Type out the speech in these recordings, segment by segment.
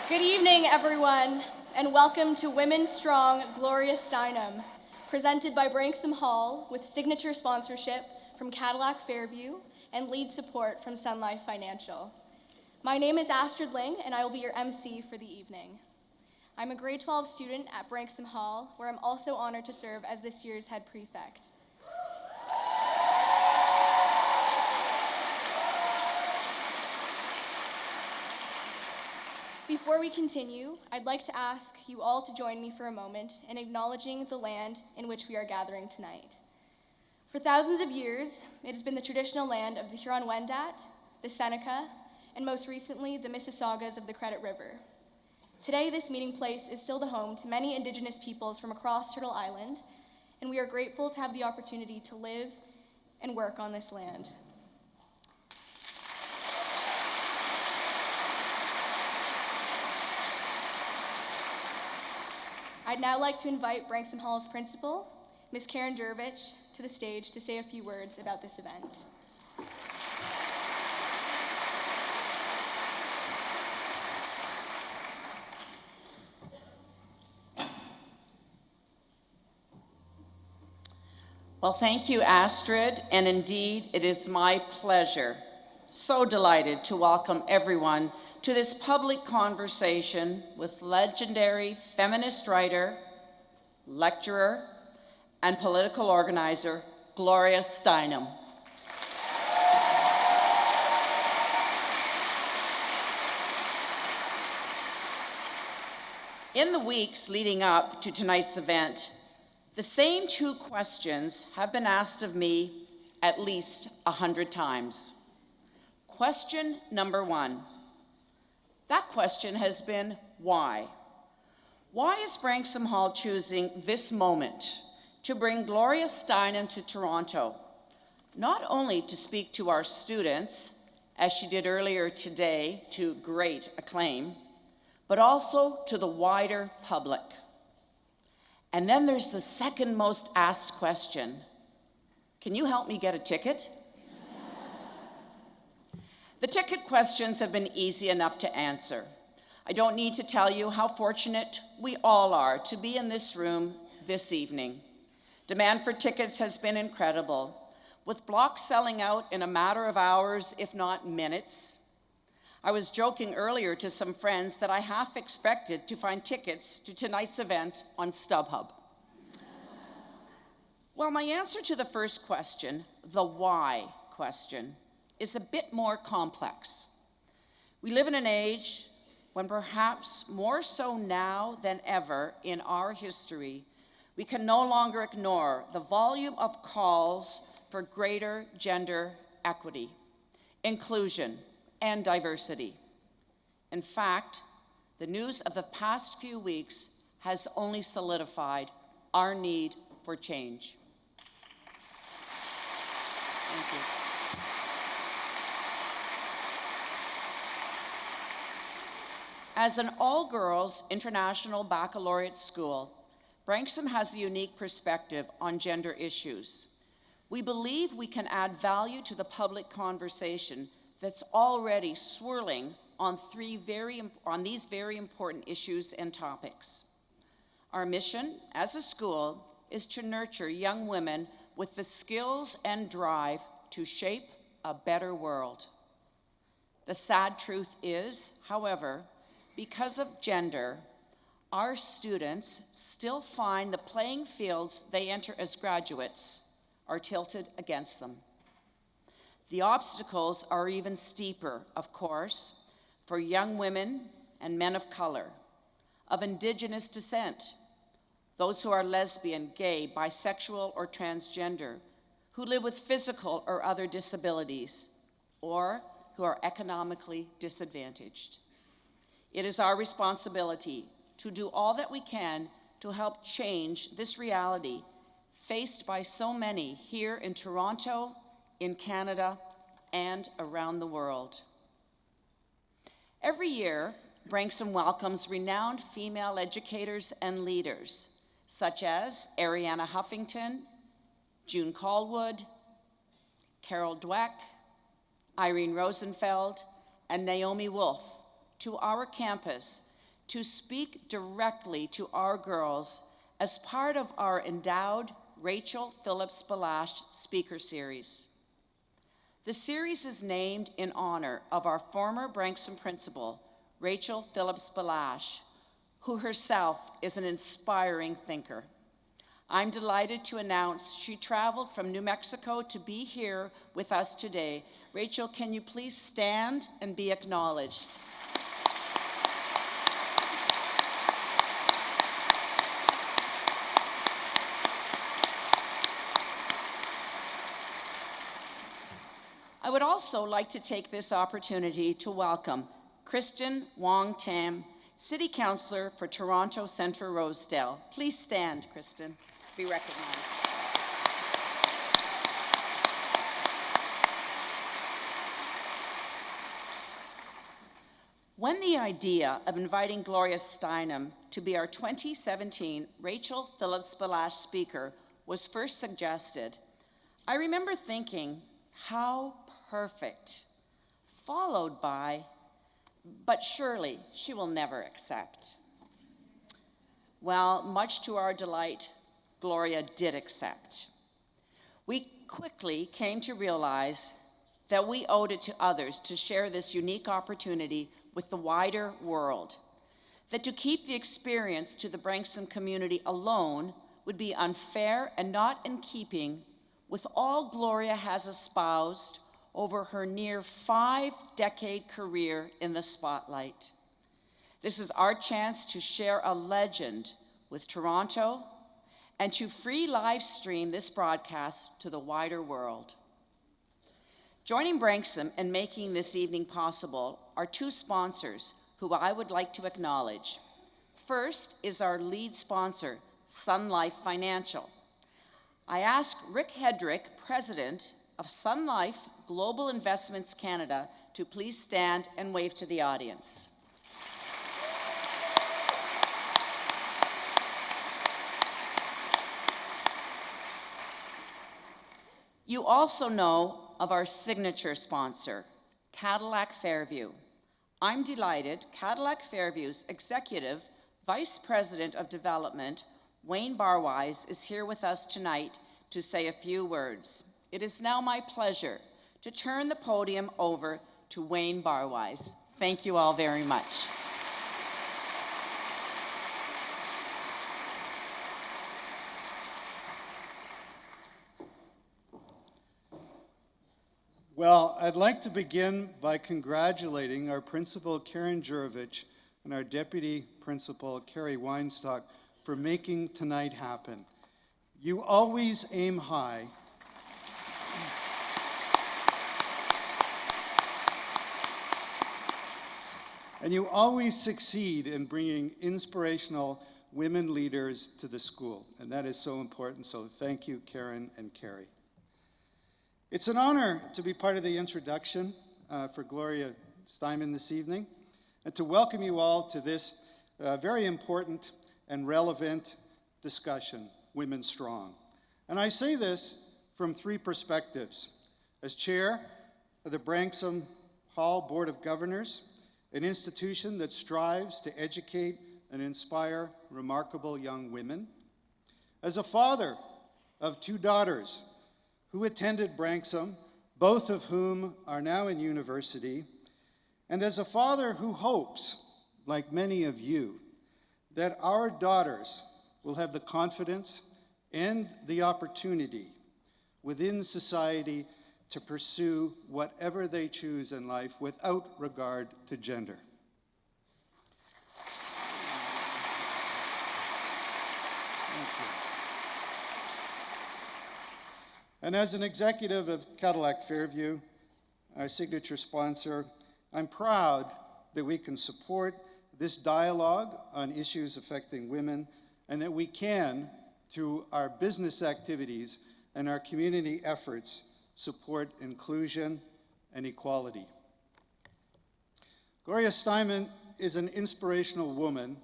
Good evening, everyone, and welcome to Women Strong Gloria Steinem, presented by Branksome Hall with signature sponsorship from Cadillac Fairview and lead support from Sun Life Financial. My name is Astrid Ling, and I will be your MC for the evening. I'm a grade 12 student at Branksome Hall, where I'm also honored to serve as this year's head prefect. Before we continue, I'd like to ask you all to join me for a moment in acknowledging the land in which we are gathering tonight. For thousands of years, it has been the traditional land of the Huron-Wendat, the Seneca, and most recently, the Mississaugas of the Credit River. Today, this meeting place is still the home to many Indigenous peoples from across Turtle Island, and we are grateful to have the opportunity to live and work on this land. I'd now like to invite Branksome Hall's principal, Ms. Karen Dervich, to the stage to say a few words about this event. Well, thank you, Astrid, and indeed, it is my pleasure, so delighted to welcome everyone to this public conversation with legendary feminist writer, lecturer, and political organizer, Gloria Steinem. In the weeks leading up to tonight's event, the same two questions have been asked of me at least 100 times. Question number one. That question has been why? Why is Branksome Hall choosing this moment to bring Gloria Steinem to Toronto, not only to speak to our students, as she did earlier today to great acclaim, but also to the wider public? And then there's the second most asked question. Can you help me get a ticket? The ticket questions have been easy enough to answer. I don't need to tell you how fortunate we all are to be in this room this evening. Demand for tickets has been incredible, with blocks selling out in a matter of hours, if not minutes. I was joking earlier to some friends that I half expected to find tickets to tonight's event on StubHub. Well, my answer to the first question, the why question, is a bit more complex. We live in an age when, perhaps more so now than ever in our history, we can no longer ignore the volume of calls for greater gender equity, inclusion, and diversity. In fact, the news of the past few weeks has only solidified our need for change. Thank you. As an all-girls international baccalaureate school, Branksome has a unique perspective on gender issues. We believe we can add value to the public conversation that's already swirling on these very important issues and topics. Our mission as a school is to nurture young women with the skills and drive to shape a better world. The sad truth is, however, because of gender, our students still find the playing fields they enter as graduates are tilted against them. The obstacles are even steeper, of course, for young women and men of color, of Indigenous descent, those who are lesbian, gay, bisexual, or transgender, who live with physical or other disabilities, or who are economically disadvantaged. It is our responsibility to do all that we can to help change this reality faced by so many here in Toronto, in Canada, and around the world. Every year, Branksome welcomes renowned female educators and leaders, such as Ariana Huffington, June Callwood, Carol Dweck, Irene Rosenfeld, and Naomi Wolf to our campus to speak directly to our girls as part of our endowed Rachel Phillips Balash speaker series. The series is named in honor of our former Branksome principal, Rachel Phillips Balash, who herself is an inspiring thinker. I'm delighted to announce she traveled from New Mexico to be here with us today. Rachel, can you please stand and be acknowledged? I would also like to take this opportunity to welcome Kristen Wong Tam, City Councillor for Toronto Centre Rosedale. Please stand, Kristen, be recognized. When the idea of inviting Gloria Steinem to be our 2017 Rachel Phillips Balash speaker was first suggested, I remember thinking, how perfect, followed by, but surely she will never accept. Well, much to our delight, Gloria did accept. We quickly came to realize that we owed it to others to share this unique opportunity with the wider world, that to keep the experience to the Branksome community alone would be unfair and not in keeping with all Gloria has espoused over her near 5-decade career in the spotlight. This is our chance to share a legend with Toronto and to free live stream this broadcast to the wider world. Joining Branksome and making this evening possible are two sponsors who I would like to acknowledge. First is our lead sponsor, Sun Life Financial. I ask Rick Hedrick, President of Sun Life Global Investments Canada, to please stand and wave to the audience. You also know of our signature sponsor, Cadillac Fairview. I'm delighted Cadillac Fairview's Executive Vice President of Development, Wayne Barwise, is here with us tonight to say a few words. It is now my pleasure to turn the podium over to Wayne Barwise. Thank you all very much. Well, I'd like to begin by congratulating our principal, Karen Jurovich, and our deputy principal, Carrie Weinstock, for making tonight happen. You always aim high. And you always succeed in bringing inspirational women leaders to the school. And that is so important. So thank you, Karen and Carrie. It's an honor to be part of the introduction for Gloria Steinem this evening, and to welcome you all to this very important and relevant discussion, Women Strong. And I say this from three perspectives. As chair of the Branksome Hall Board of Governors, an institution that strives to educate and inspire remarkable young women. As a father of two daughters who attended Branksome, both of whom are now in university, and as a father who hopes, like many of you, that our daughters will have the confidence and the opportunity within society to pursue whatever they choose in life without regard to gender. Thank you. And as an executive of Cadillac Fairview, our signature sponsor, I'm proud that we can support this dialogue on issues affecting women, and that we can, through our business activities and our community efforts, support inclusion and equality. Gloria Steinem is an inspirational woman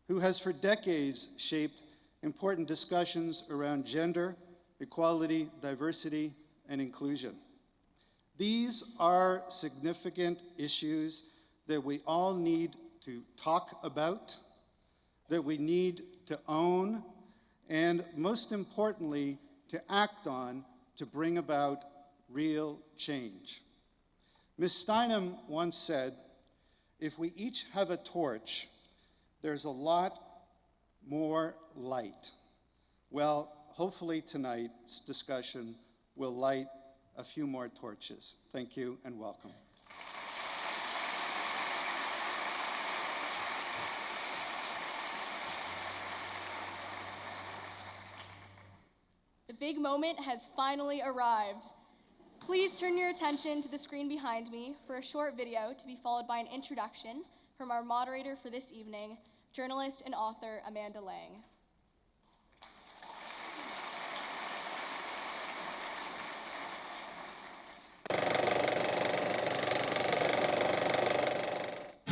who has for decades shaped important discussions around gender, equality, diversity, and inclusion. These are significant issues that we all need to talk about, that we need to own, and most importantly, to act on to bring about real change. Ms Steinem once said, if we each have a torch, there's a lot more light. Well, hopefully tonight's discussion will light a few more torches. Thank you and welcome. The big moment has finally arrived. Please turn your attention to the screen behind me for a short video to be followed by an introduction from our moderator for this evening, journalist and author Amanda Lang.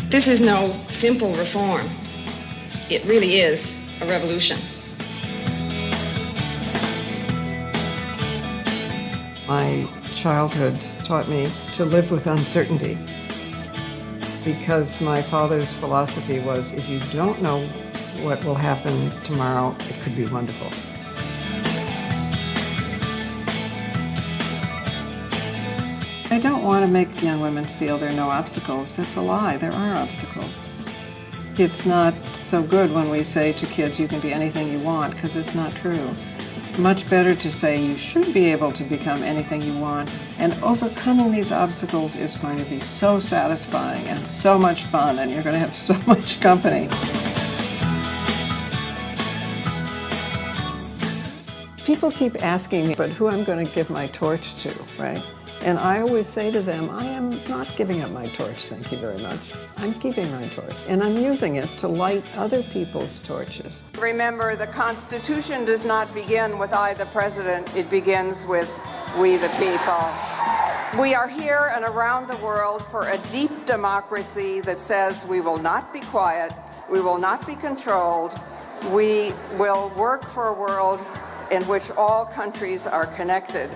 This is no simple reform. It really is a revolution. My childhood taught me to live with uncertainty because my father's philosophy was if you don't know what will happen tomorrow, it could be wonderful. I don't want to make young women feel there are no obstacles. That's a lie. There are obstacles. It's not so good when we say to kids, you can be anything you want, because it's not true. Much better to say you should be able to become anything you want, and overcoming these obstacles is going to be so satisfying and so much fun, and you're going to have so much company. People keep asking me, but who I'm going to give my torch to, right? And I always say to them, I am not giving up my torch, thank you very much. I'm keeping my torch, and I'm using it to light other people's torches. Remember, the Constitution does not begin with I, the President. It begins with we, the people. We are here and around the world for a deep democracy that says we will not be quiet, we will not be controlled, we will work for a world in which all countries are connected.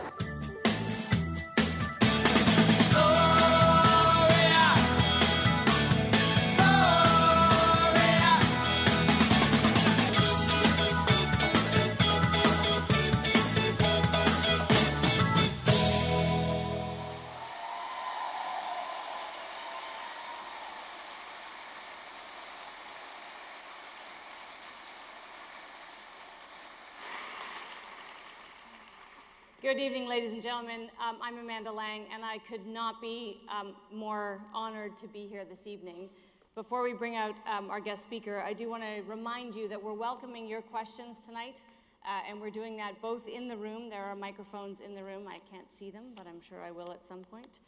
Good evening, ladies and gentlemen. I'm Amanda Lang, and I could not be more honored to be here this evening. Before we bring out our guest speaker, I do want to remind you that we're welcoming your questions tonight, and we're doing that both in the room. There are microphones in the room. I can't see them, but I'm sure I will at some point.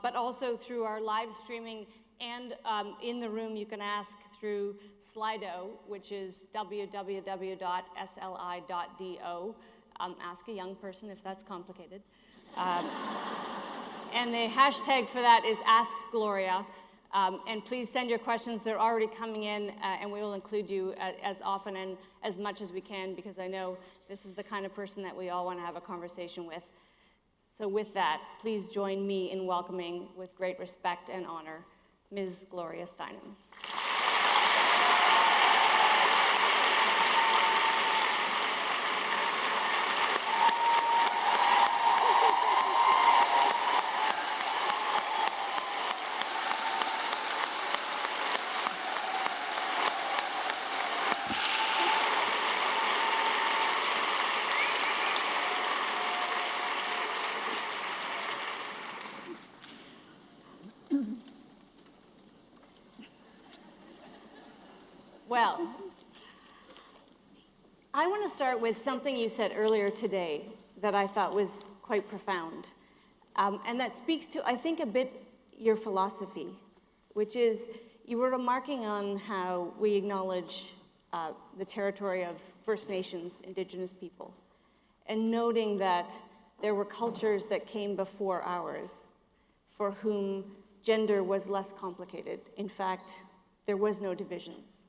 But also through our live streaming, and in the room you can ask through Slido, which is www.sli.do. Ask a young person if that's complicated. And the hashtag for that is Ask Gloria. And please send your questions. They're already coming in, and we will include you as often and as much as we can, because I know this is the kind of person that we all want to have a conversation with. So with that, please join me in welcoming, with great respect and honor, Ms. Gloria Steinem. Well, I want to start with something you said earlier today that I thought was quite profound. And that speaks to, I think, a bit your philosophy, which is you were remarking on how we acknowledge the territory of First Nations, Indigenous people, and noting that there were cultures that came before ours for whom gender was less complicated. In fact, there was no divisions.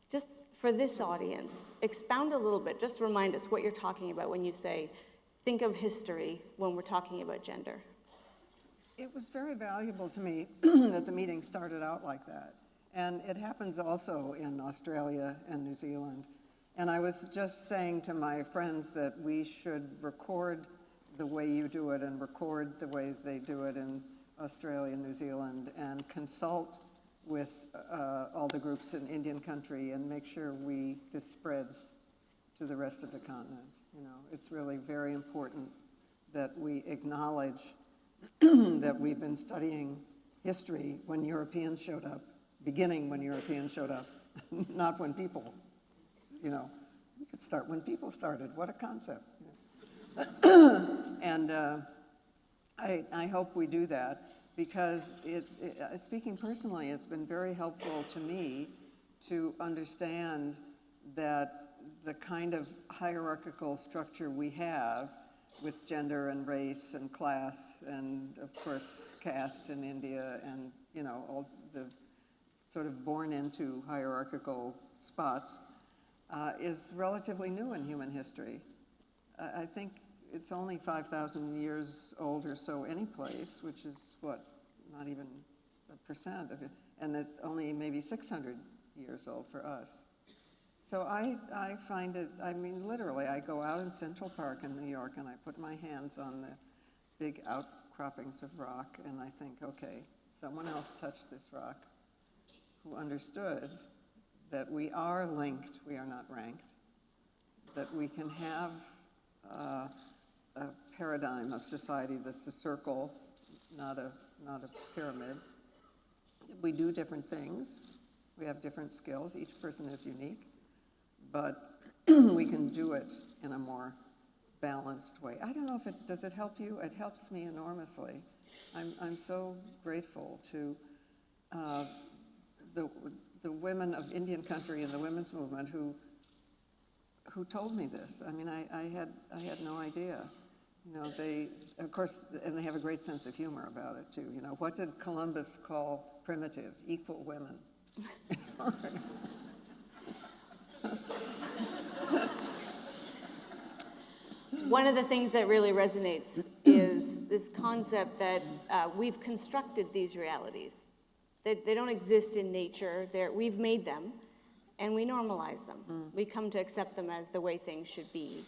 Just for this audience, expound a little bit, just remind us what you're talking about when you say, think of history when we're talking about gender. It was very valuable to me that the meeting started out like that, And it happens also in Australia and New Zealand. And I was just saying to my friends that we should record the way you do it and record the way they do it in Australia and New Zealand and consult with all the groups in Indian country and make sure this spreads to the rest of the continent. You know, it's really very important that we acknowledge that we've been studying history when Europeans showed up, beginning when Europeans showed up, not when people, you know. We could start when people started. What a concept. And I hope we do that because speaking personally, it's been very helpful to me to understand that the kind of hierarchical structure we have with gender and race and class and, of course, caste in India and, you know, all the sort of born into hierarchical spots is relatively new in human history. I think it's only 5,000 years old or so any place, which is, what, not even 1% of it, and it's only maybe 600 years old for us. So I find it, I mean, literally, I go out in Central Park in New York and I put my hands on the big outcroppings of rock and I think, okay, someone else touched this rock who understood that we are linked, we are not ranked, that we can have a paradigm of society that's a circle, not a pyramid. We do different things, we have different skills, each person is unique, but we can do it in a more balanced way. I don't know if does it help you? It helps me enormously. I'm so grateful to the women of Indian country and the women's movement who told me this. I mean, I had no idea. You know, they, of course, and they have a great sense of humor about it too. You know, what did Columbus call primitive? Equal women. One of the things that really resonates is this concept that we've constructed these realities. They don't exist in nature. We've made them, and we normalize them. We come to accept them as the way things should be.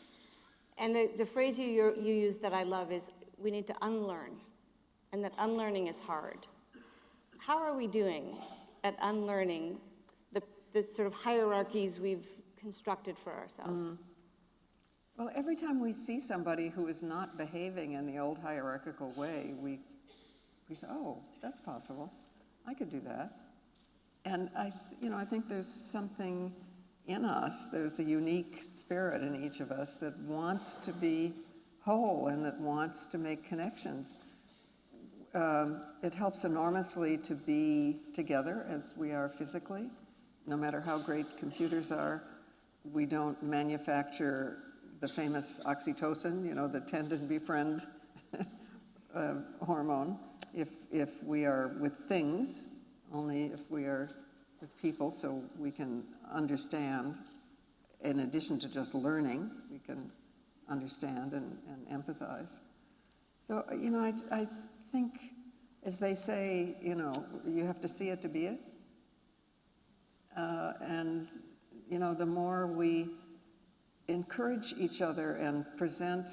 And the phrase you use that I love is, we need to unlearn, and that unlearning is hard. How are we doing at unlearning the sort of hierarchies we've constructed for ourselves? Well, every time we see somebody who is not behaving in the old hierarchical way, we say, oh, that's possible. I could do that. And I think there's something in us, there's a unique spirit in each of us that wants to be whole and that wants to make connections. It helps enormously to be together as we are physically. No matter how great computers are, we don't manufacture the famous oxytocin, you know, the tendon befriend hormone, if we are with things, only if we are with people, so we can understand, in addition to just learning, we can understand and empathize. So, you know, I think, as they say, you know, you have to see it to be it. And, you know, the more we encourage each other and present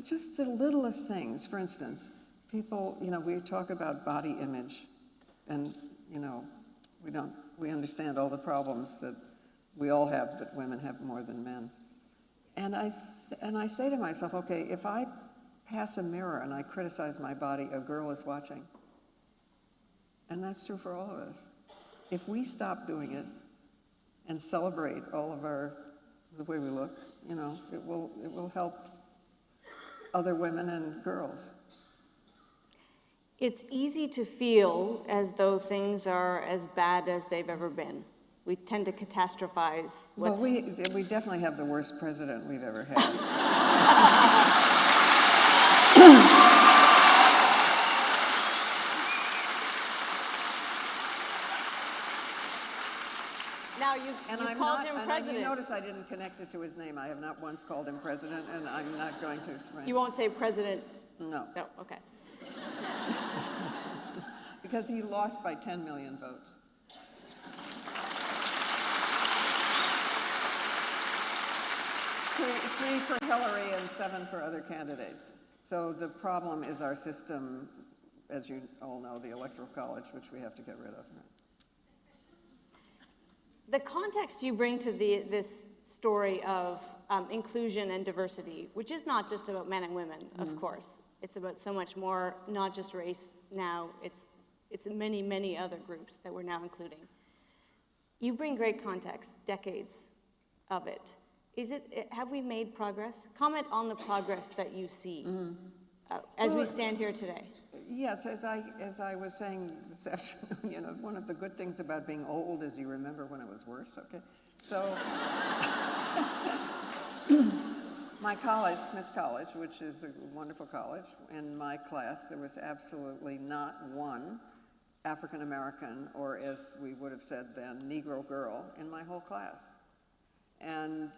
just the littlest things. For instance, people, you know, we talk about body image, and, you know, we understand all the problems that we all have, but women have more than men. And I say to myself, okay, if I pass a mirror and I criticize my body, a girl is watching. And that's true for all of us. If we stop doing it and celebrate all of the way we look, you know, it will help other women and girls. It's easy to feel as though things are as bad as they've ever been. We tend to catastrophize. Well, we definitely have the worst president we've ever had. Now you called him president. You notice I didn't connect it to his name. I have not once called him president, and I'm not going to. Right. You won't say president? No. No, okay. Because he lost by 10 million votes. Three for Hillary and 7 for other candidates. So the problem is our system, as you all know, the Electoral College, which we have to get rid of. The context you bring to this story of inclusion and diversity, which is not just about men and women, of course. It's about so much more, not just race now, it's many, many other groups that we're now including. You bring great context, decades of it. Have we made progress? Comment on the progress that you see as we stand here today. Yes, as I was saying this afternoon, one of the good things about being old is you remember when it was worse, okay? So, my college, Smith College, which is a wonderful college, in my class there was absolutely not one African American, or as we would have said then, Negro girl in my whole class. And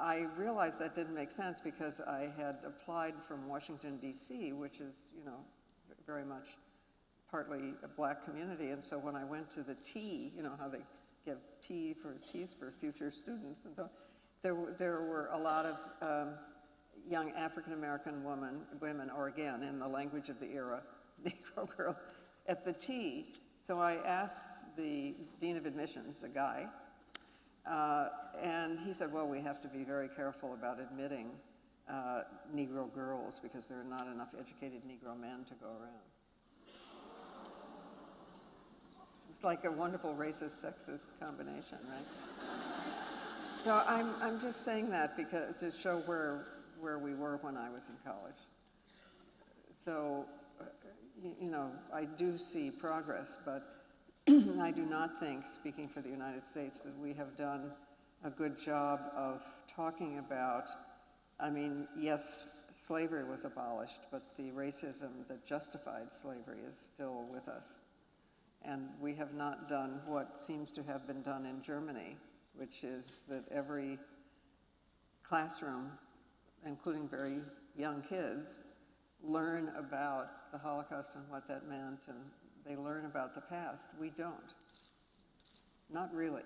I realized that didn't make sense because I had applied from Washington, D.C., which is, very much partly a black community. And so when I went to the tea, how they give teas for future students, and so there were a lot of young African-American women, or again, in the language of the era, Negro girls, at the tea. So I asked the Dean of Admissions, a guy, and he said, well, we have to be very careful about admitting Negro girls because there are not enough educated Negro men to go around. It's like a wonderful racist, sexist combination, right? So I'm just saying that because to show where we were when I was in college. So, I do see progress, but I do not think, speaking for the United States, that we have done a good job of talking about, yes, slavery was abolished, but the racism that justified slavery is still with us. And we have not done what seems to have been done in Germany, which is that every classroom, including very young kids, learn about the Holocaust and what that meant, and they learn about the past. We don't. Not really.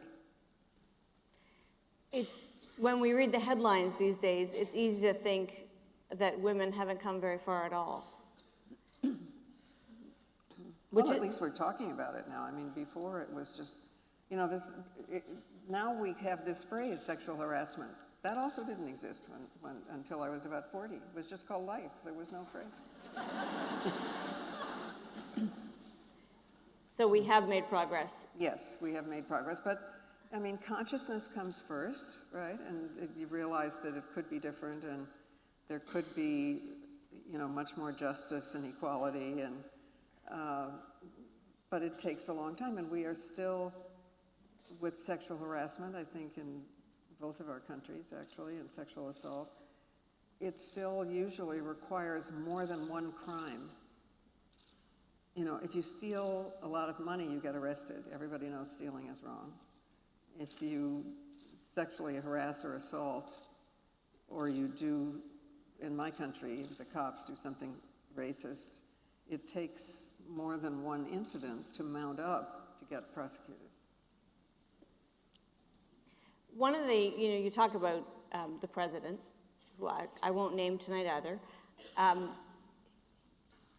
When we read the headlines these days, it's easy to think that women haven't come very far at all. Well, at least we're talking about it now. Before it was just, now we have this phrase, sexual harassment. That also didn't exist until I was about 40. It was just called life. There was no phrase. So we have made progress. Yes, we have made progress, but consciousness comes first, right? And you realize that it could be different, and there could be, much more justice and equality, and but it takes a long time, and we are still with sexual harassment, I think, in both of our countries, actually, and sexual assault. It still usually requires more than one crime. If you steal a lot of money, you get arrested. Everybody knows stealing is wrong. If you sexually harass or assault, or you do, in my country, the cops do something racist, it takes more than one incident to mount up to get prosecuted. One of the, you talk about the president, who I won't name tonight either.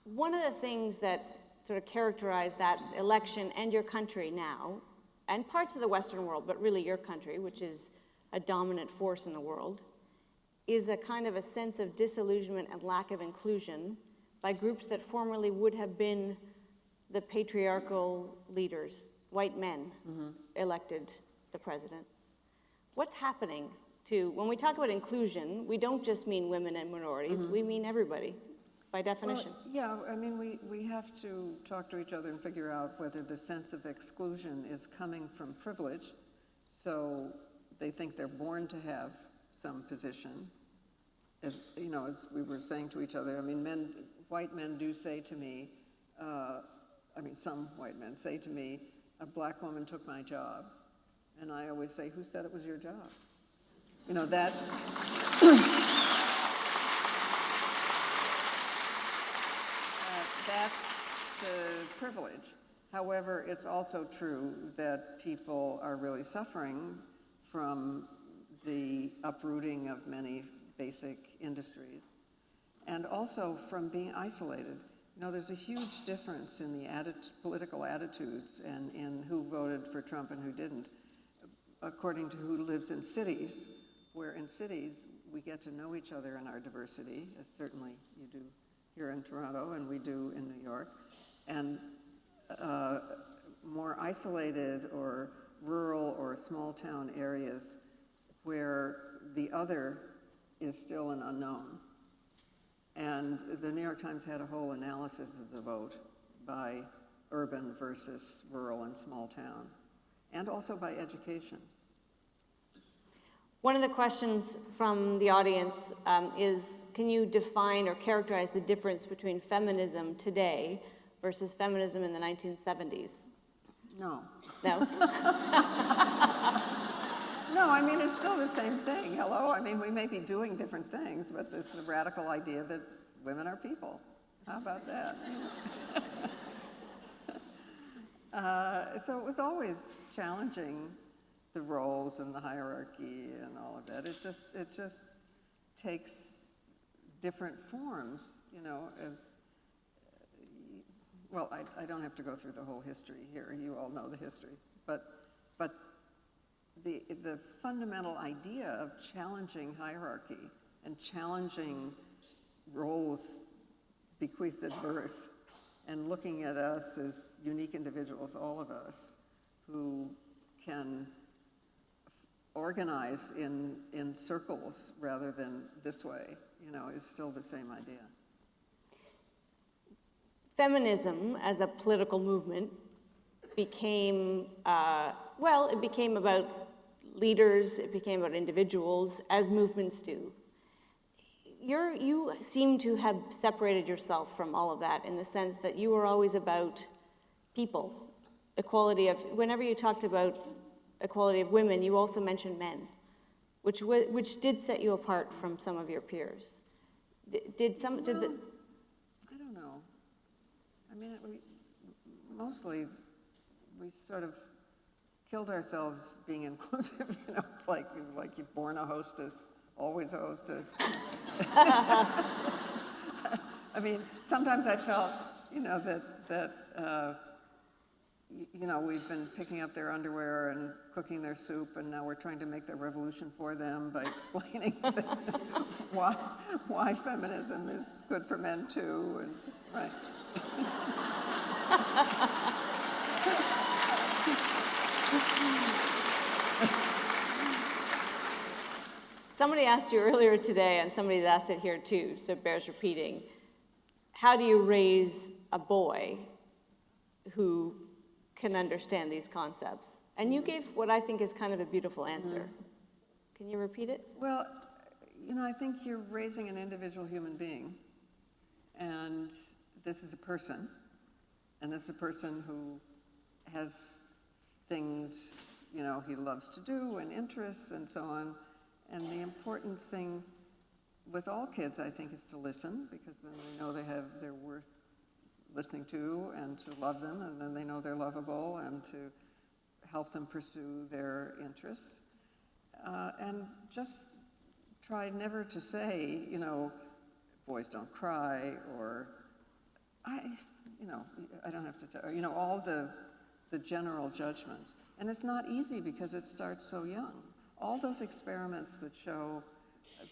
One of the things that sort of characterize that election and your country now, and parts of the Western world, but really your country, which is a dominant force in the world, is a kind of a sense of disillusionment and lack of inclusion by groups that formerly would have been the patriarchal leaders, white men, elected the president. What's happening when we talk about inclusion, we don't just mean women and minorities, we mean everybody, by definition. Well, yeah, we have to talk to each other and figure out whether the sense of exclusion is coming from privilege, so they think they're born to have some position. As we were saying to each other, white men do say to me, some white men say to me, a black woman took my job. And I always say, who said it was your job? That's... that's the privilege. However, it's also true that people are really suffering from the uprooting of many basic industries, and also from being isolated. You know, there's a huge difference in the political attitudes and in who voted for Trump and who didn't, according to who lives in cities, where in cities we get to know each other in our diversity, as certainly you do here in Toronto and we do in New York, and more isolated or rural or small town areas where the other is still an unknown. And the New York Times had a whole analysis of the vote by urban versus rural and small town, and also by education. One of the questions from the audience is, can you define or characterize the difference between feminism today versus feminism in the 1970s? No. No? No, I mean, it's still the same thing. Hello? I mean, we may be doing different things, but it's the radical idea that women are people. How about that? So it was always challenging the roles and the hierarchy and all of that. It just takes different forms, you know, as, well, I don't have to go through the whole history here. You all know the history. But the fundamental idea of challenging hierarchy and challenging roles bequeathed at birth and looking at us as unique individuals, all of us, who can organize in circles rather than this way, you know, is still the same idea. Feminism as a political movement became, well, it became about leaders, it became about individuals, as movements do. You seem to have separated yourself from all of that in the sense that you were always about people, equality of, whenever you talked about equality of women, you also mentioned men, which did set you apart from some of your peers. I don't know. I mean, mostly we sort of killed ourselves being inclusive. You know, it's like you're born a hostess, always a hostess. I mean, sometimes I felt, you know, that you know, we've been picking up their underwear and cooking their soup, and now we're trying to make the revolution for them by explaining why feminism is good for men too, and right. Somebody asked you earlier today, and somebody's asked it here too, so it bears repeating. How do you raise a boy who can understand these concepts? And you gave what I think is kind of a beautiful answer. Can you repeat it? Well, you know, I think you're raising an individual human being, and this is a person, and this is a person who has things, you know, he loves to do and interests and so on. And the important thing with all kids, I think, is to listen, because then they know they're worth listening to, and to love them, and then they know they're lovable, and to help them pursue their interests. And just try never to say, you know, boys don't cry, or you know, I don't have to tell, you know, all the general judgments. And it's not easy because it starts so young. All those experiments that show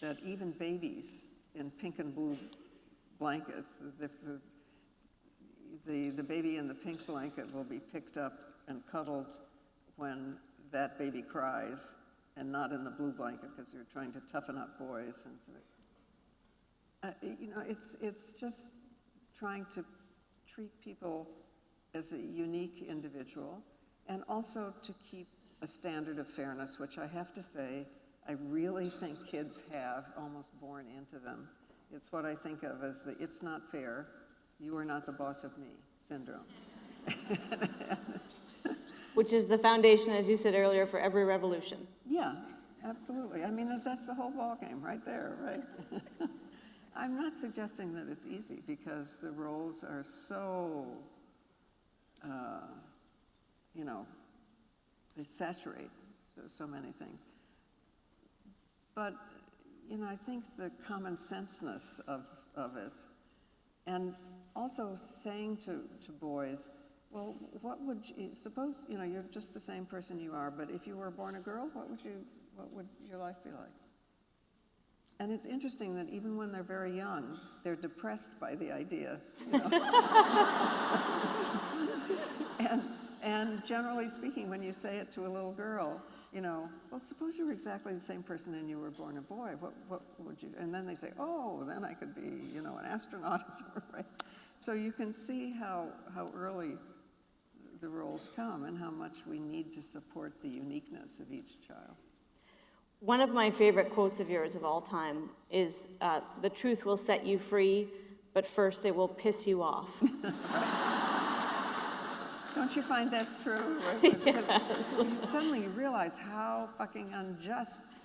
that even babies in pink and blue blankets, the baby in the pink blanket will be picked up and cuddled when that baby cries, and not in the blue blanket, because you're trying to toughen up boys. And so, you know, it's just trying to treat people as a unique individual, and also to keep a standard of fairness, which I have to say, I really think kids have almost born into them. It's what I think of as the "it's not fair, you are not the boss of me" syndrome. Which is the foundation, as you said earlier, for every revolution. Yeah, absolutely. I mean, that's the whole ballgame right there, right? I'm not suggesting that it's easy, because the roles are so, you know, they saturate so many things. but I think the common senseness of it, and also saying to boys, well, what would you, suppose, you're just the same person you are, but if you were born a girl, what would your life be like? And it's interesting that even when they're very young, they're depressed by the idea. And generally speaking, when you say it to a little girl, well, suppose you were exactly the same person and you were born a boy, what would you, and then they say, oh, then I could be, an astronaut or something, right? So you can see how early the roles come and how much we need to support the uniqueness of each child. One of my favorite quotes of yours of all time is, the truth will set you free, but first it will piss you off. Don't you find that's true? Yes. Suddenly you realize how fucking unjust.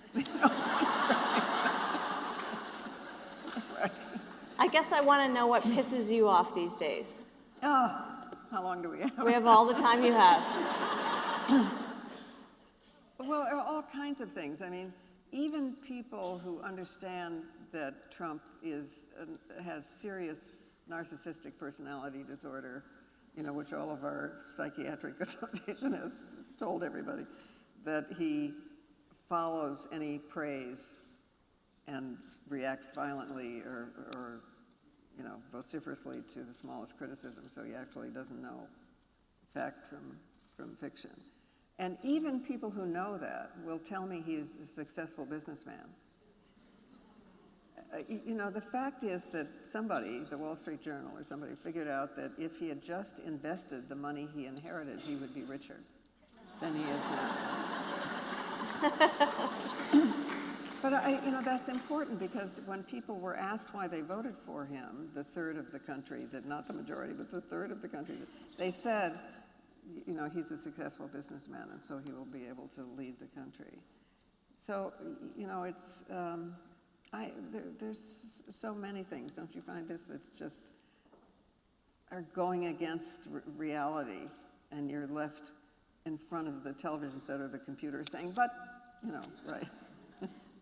I guess I want to know what pisses you off these days. Oh, how long do we have? We have all the time you have. Well, all kinds of things. I mean, even people who understand that Trump has serious narcissistic personality disorder, which all of our psychiatric association has told everybody, that he follows any praise and reacts violently or vociferously to the smallest criticism, so he actually doesn't know fact from fiction. And even people who know that will tell me he's a successful businessman. The fact is that somebody, the Wall Street Journal or somebody, figured out that if he had just invested the money he inherited, he would be richer than he is now. But that's important, because when people were asked why they voted for him, the third of the country, not the majority, but the third of the country, they said, he's a successful businessman, and so he will be able to lead the country. So, it's, there's so many things, don't you find this, that just are going against reality, and you're left in front of the television set or the computer saying, but, right.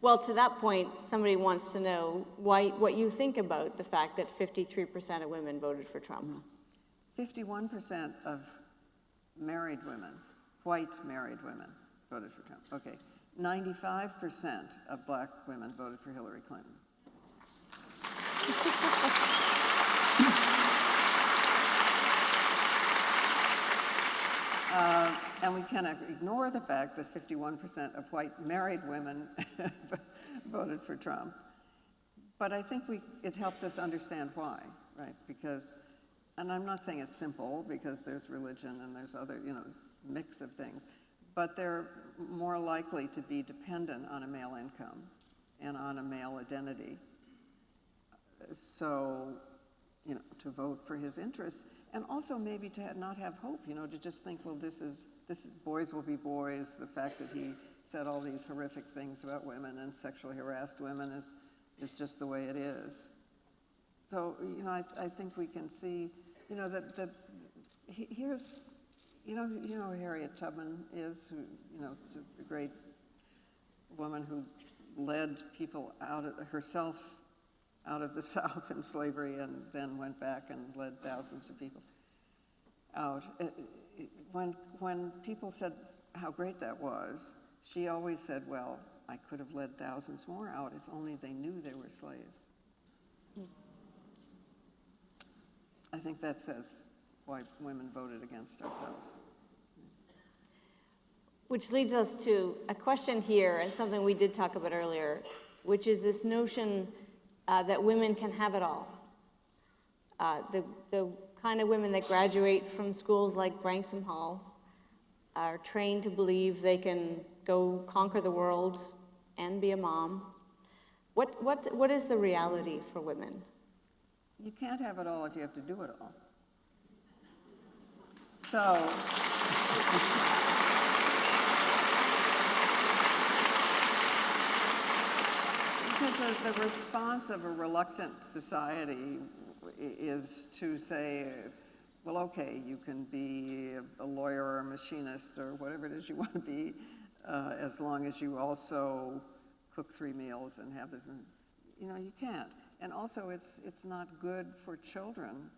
Well, to that point, somebody wants to know what you think about the fact that 53% of women voted for Trump. 51% of married women, white married women, voted for Trump. Okay. 95% of black women voted for Hillary Clinton. And we cannot ignore the fact that 51% of white married women voted for Trump. But I think it helps us understand why, right? Because, and I'm not saying it's simple, because there's religion and there's other, mix of things, but they're more likely to be dependent on a male income and on a male identity. So, to vote for his interests, and also maybe to not have hope, to just think, well, this is boys will be boys. The fact that he said all these horrific things about women and sexually harassed women is just the way it is. So, I think we can see, that here's, who Harriet Tubman is, who, the great woman who led people herself out of the South in slavery and then went back and led thousands of people out. When people said how great that was, she always said, well, I could have led thousands more out if only they knew they were slaves. I think that says why women voted against ourselves. Which leads us to a question here, and something we did talk about earlier, which is this notion that women can have it all. The kind of women that graduate from schools like Branksome Hall are trained to believe they can go conquer the world and be a mom. What is the reality for women? You can't have it all if you have to do it all. So, because the response of a reluctant society is to say, well, okay, you can be a lawyer or a machinist or whatever it is you want to be, as long as you also cook 3 meals and have this, you know, you can't. And also it's not good for children.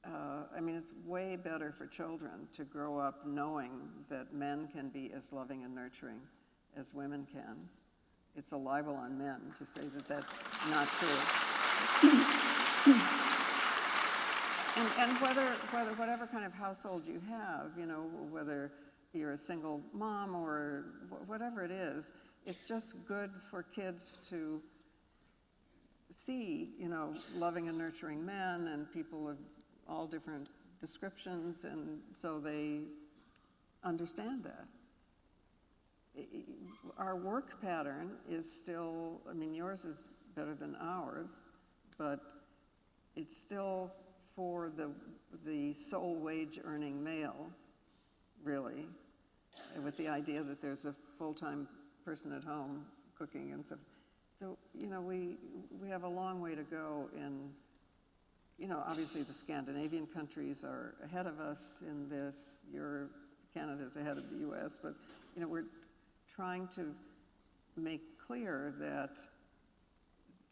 I mean, it's way better for children to grow up knowing that men can be as loving and nurturing as women can. It's a libel on men to say that that's not true. And whatever kind of household you have, you know, whether you're a single mom or whatever it is, it's just good for kids to see, you know, loving and nurturing men and people of all different descriptions, and so they understand that. Our work pattern is still, I mean, yours is better than ours, but it's still for the sole wage earning male, really, with the idea that there's a full-time person at home cooking and stuff. So, you know, we have a long way to go in, you know, obviously the Scandinavian countries are ahead of us in this. Canada's ahead of the US, but, you know, we're trying to make clear that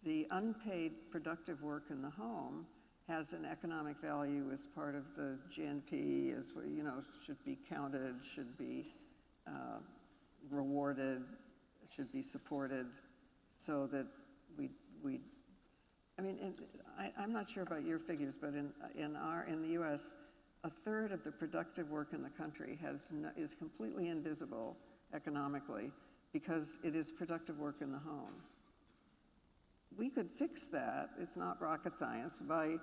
the unpaid productive work in the home has an economic value as part of the GNP, as, you know, should be counted, should be rewarded, should be supported, so that we I mean, I'm not sure about your figures, but in the U.S., a third of the productive work in the country is completely invisible economically because it is productive work in the home. We could fix that, it's not rocket science, by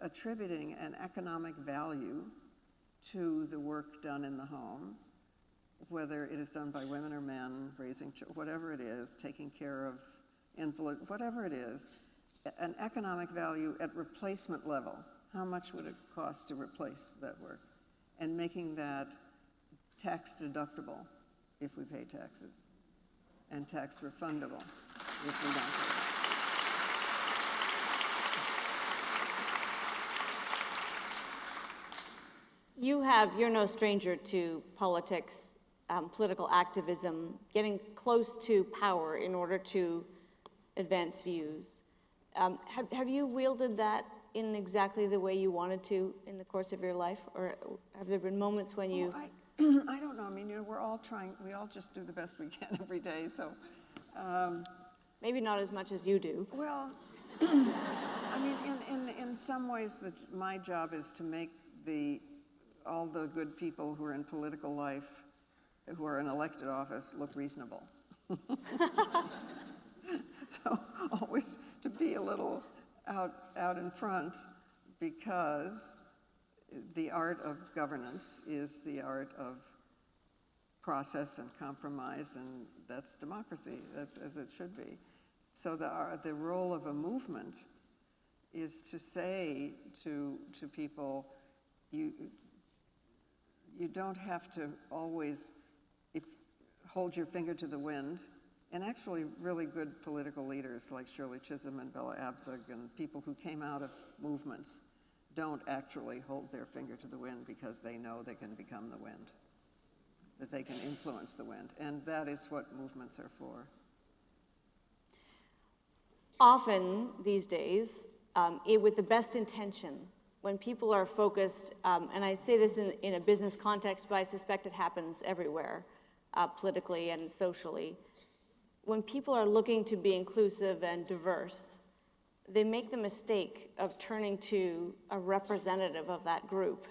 attributing an economic value to the work done in the home, whether it is done by women or men, raising children, whatever it is, taking care of invalids, whatever it is, an economic value at replacement level. How much would it cost to replace that work? And making that tax deductible if we pay taxes, and tax refundable if we don't pay. You're no stranger to politics, political activism, getting close to power in order to advance views. Have you wielded that in exactly the way you wanted to in the course of your life, or have there been moments when you... I don't know. I mean, you know, we all just do the best we can every day, so... Maybe not as much as you do. Well, I mean, in some ways, my job is to make all the good people who are in political life, who are in elected office, look reasonable. So always to be a little out in front, because the art of governance is the art of process and compromise, and that's democracy. That's as it should be. So the role of a movement is to say to people, you don't have to always hold your finger to the wind. And actually really good political leaders like Shirley Chisholm and Bella Abzug and people who came out of movements don't actually hold their finger to the wind because they know they can become the wind, that they can influence the wind. And that is what movements are for. Often these days, with the best intention, when people are focused, and I say this in a business context, but I suspect it happens everywhere, politically and socially, when people are looking to be inclusive and diverse, they make the mistake of turning to a representative of that group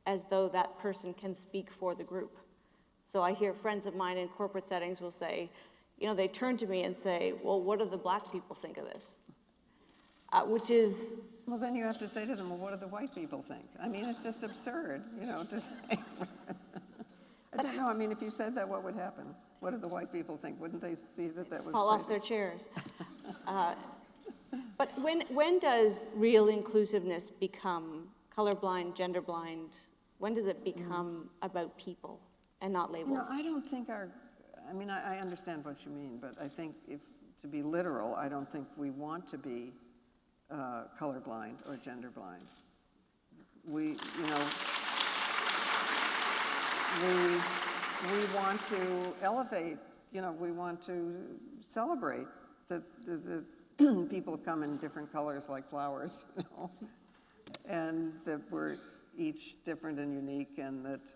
as though that person can speak for the group. So I hear friends of mine in corporate settings will say, you know, they turn to me and say, well, what do the black people think of this? Which is... Well, then you have to say to them, well, what do the white people think? I mean, it's just absurd, you know, to say. I don't know, I mean, if you said that, what would happen? What do the white people think? Wouldn't they see that was fall crazy? Off their chairs. But when does real inclusiveness become colorblind, genderblind? When does it become about people and not labels? You know, I don't think I understand what you mean, but I think to be literal, I don't think we want to be colorblind or genderblind. We want to elevate, you know, we want to celebrate that the people come in different colors like flowers, you know, and that we're each different and unique, and that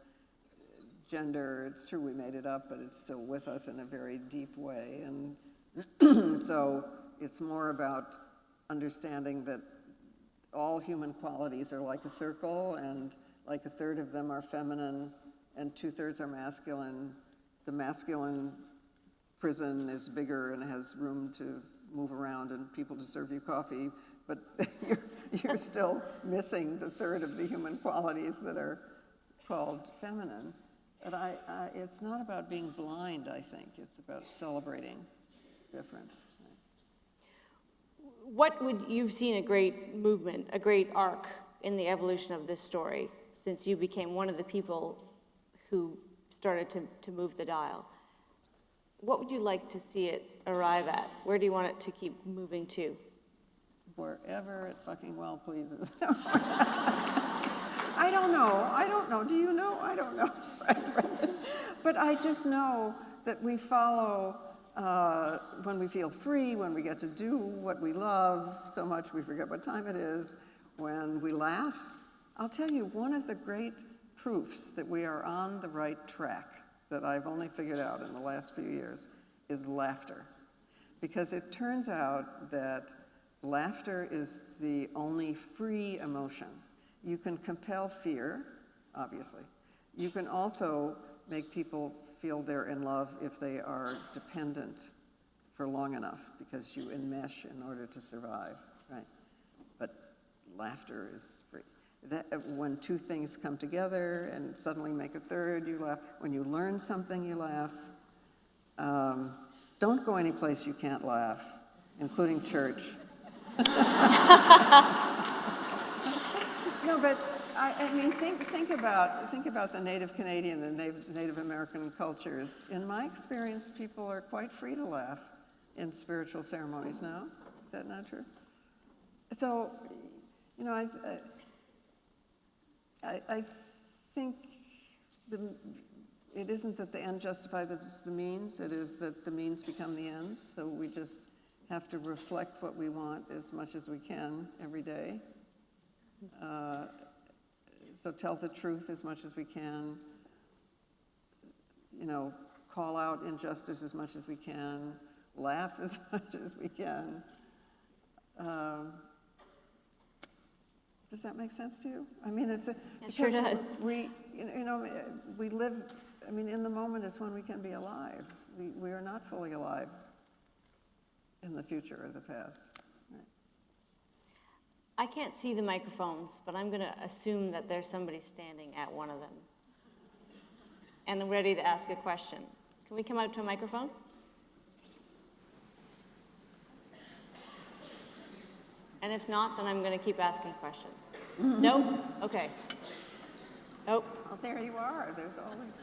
gender, it's true we made it up, but it's still with us in a very deep way. And so it's more about understanding that all human qualities are like a circle, and like a third of them are feminine and 2/3 are masculine. The masculine prison is bigger and has room to move around and people to serve you coffee, but you're still missing the third of the human qualities that are called feminine. But it's not about being blind, I think. It's about celebrating difference. You've seen a great movement, a great arc in the evolution of this story since you became one of the people who started to move the dial. What would you like to see it arrive at? Where do you want it to keep moving to? Wherever it fucking well pleases. I don't know. Do you know? I don't know. But I just know that we follow when we feel free, when we get to do what we love so much we forget what time it is, when we laugh. I'll tell you, one of the great proofs that we are on the right track that I've only figured out in the last few years is laughter. Because it turns out that laughter is the only free emotion. You can compel fear, obviously. You can also make people feel they're in love if they are dependent for long enough, because you enmesh in order to survive, right? But laughter is free. When two things come together and suddenly make a third, you laugh. When you learn something, you laugh. Don't go any place you can't laugh, including church. No, but I mean, think about the Native Canadian and Native American cultures. In my experience, people are quite free to laugh in spiritual ceremonies now. Is that not true? So, you know, I think it isn't that the end justifies the means, it is that the means become the ends. So we just have to reflect what we want as much as we can every day. So tell the truth as much as we can, you know, call out injustice as much as we can, laugh as much as we can. Does that make sense to you? I mean, it sure does. We live, I mean, in the moment is when we can be alive. We are not fully alive in the future or the past. Right. I can't see the microphones, but I'm going to assume that there's somebody standing at one of them and ready to ask a question. Can we come out to a microphone? And if not, then I'm going to keep asking questions. No? Okay. Oh. Well, there you are. There's always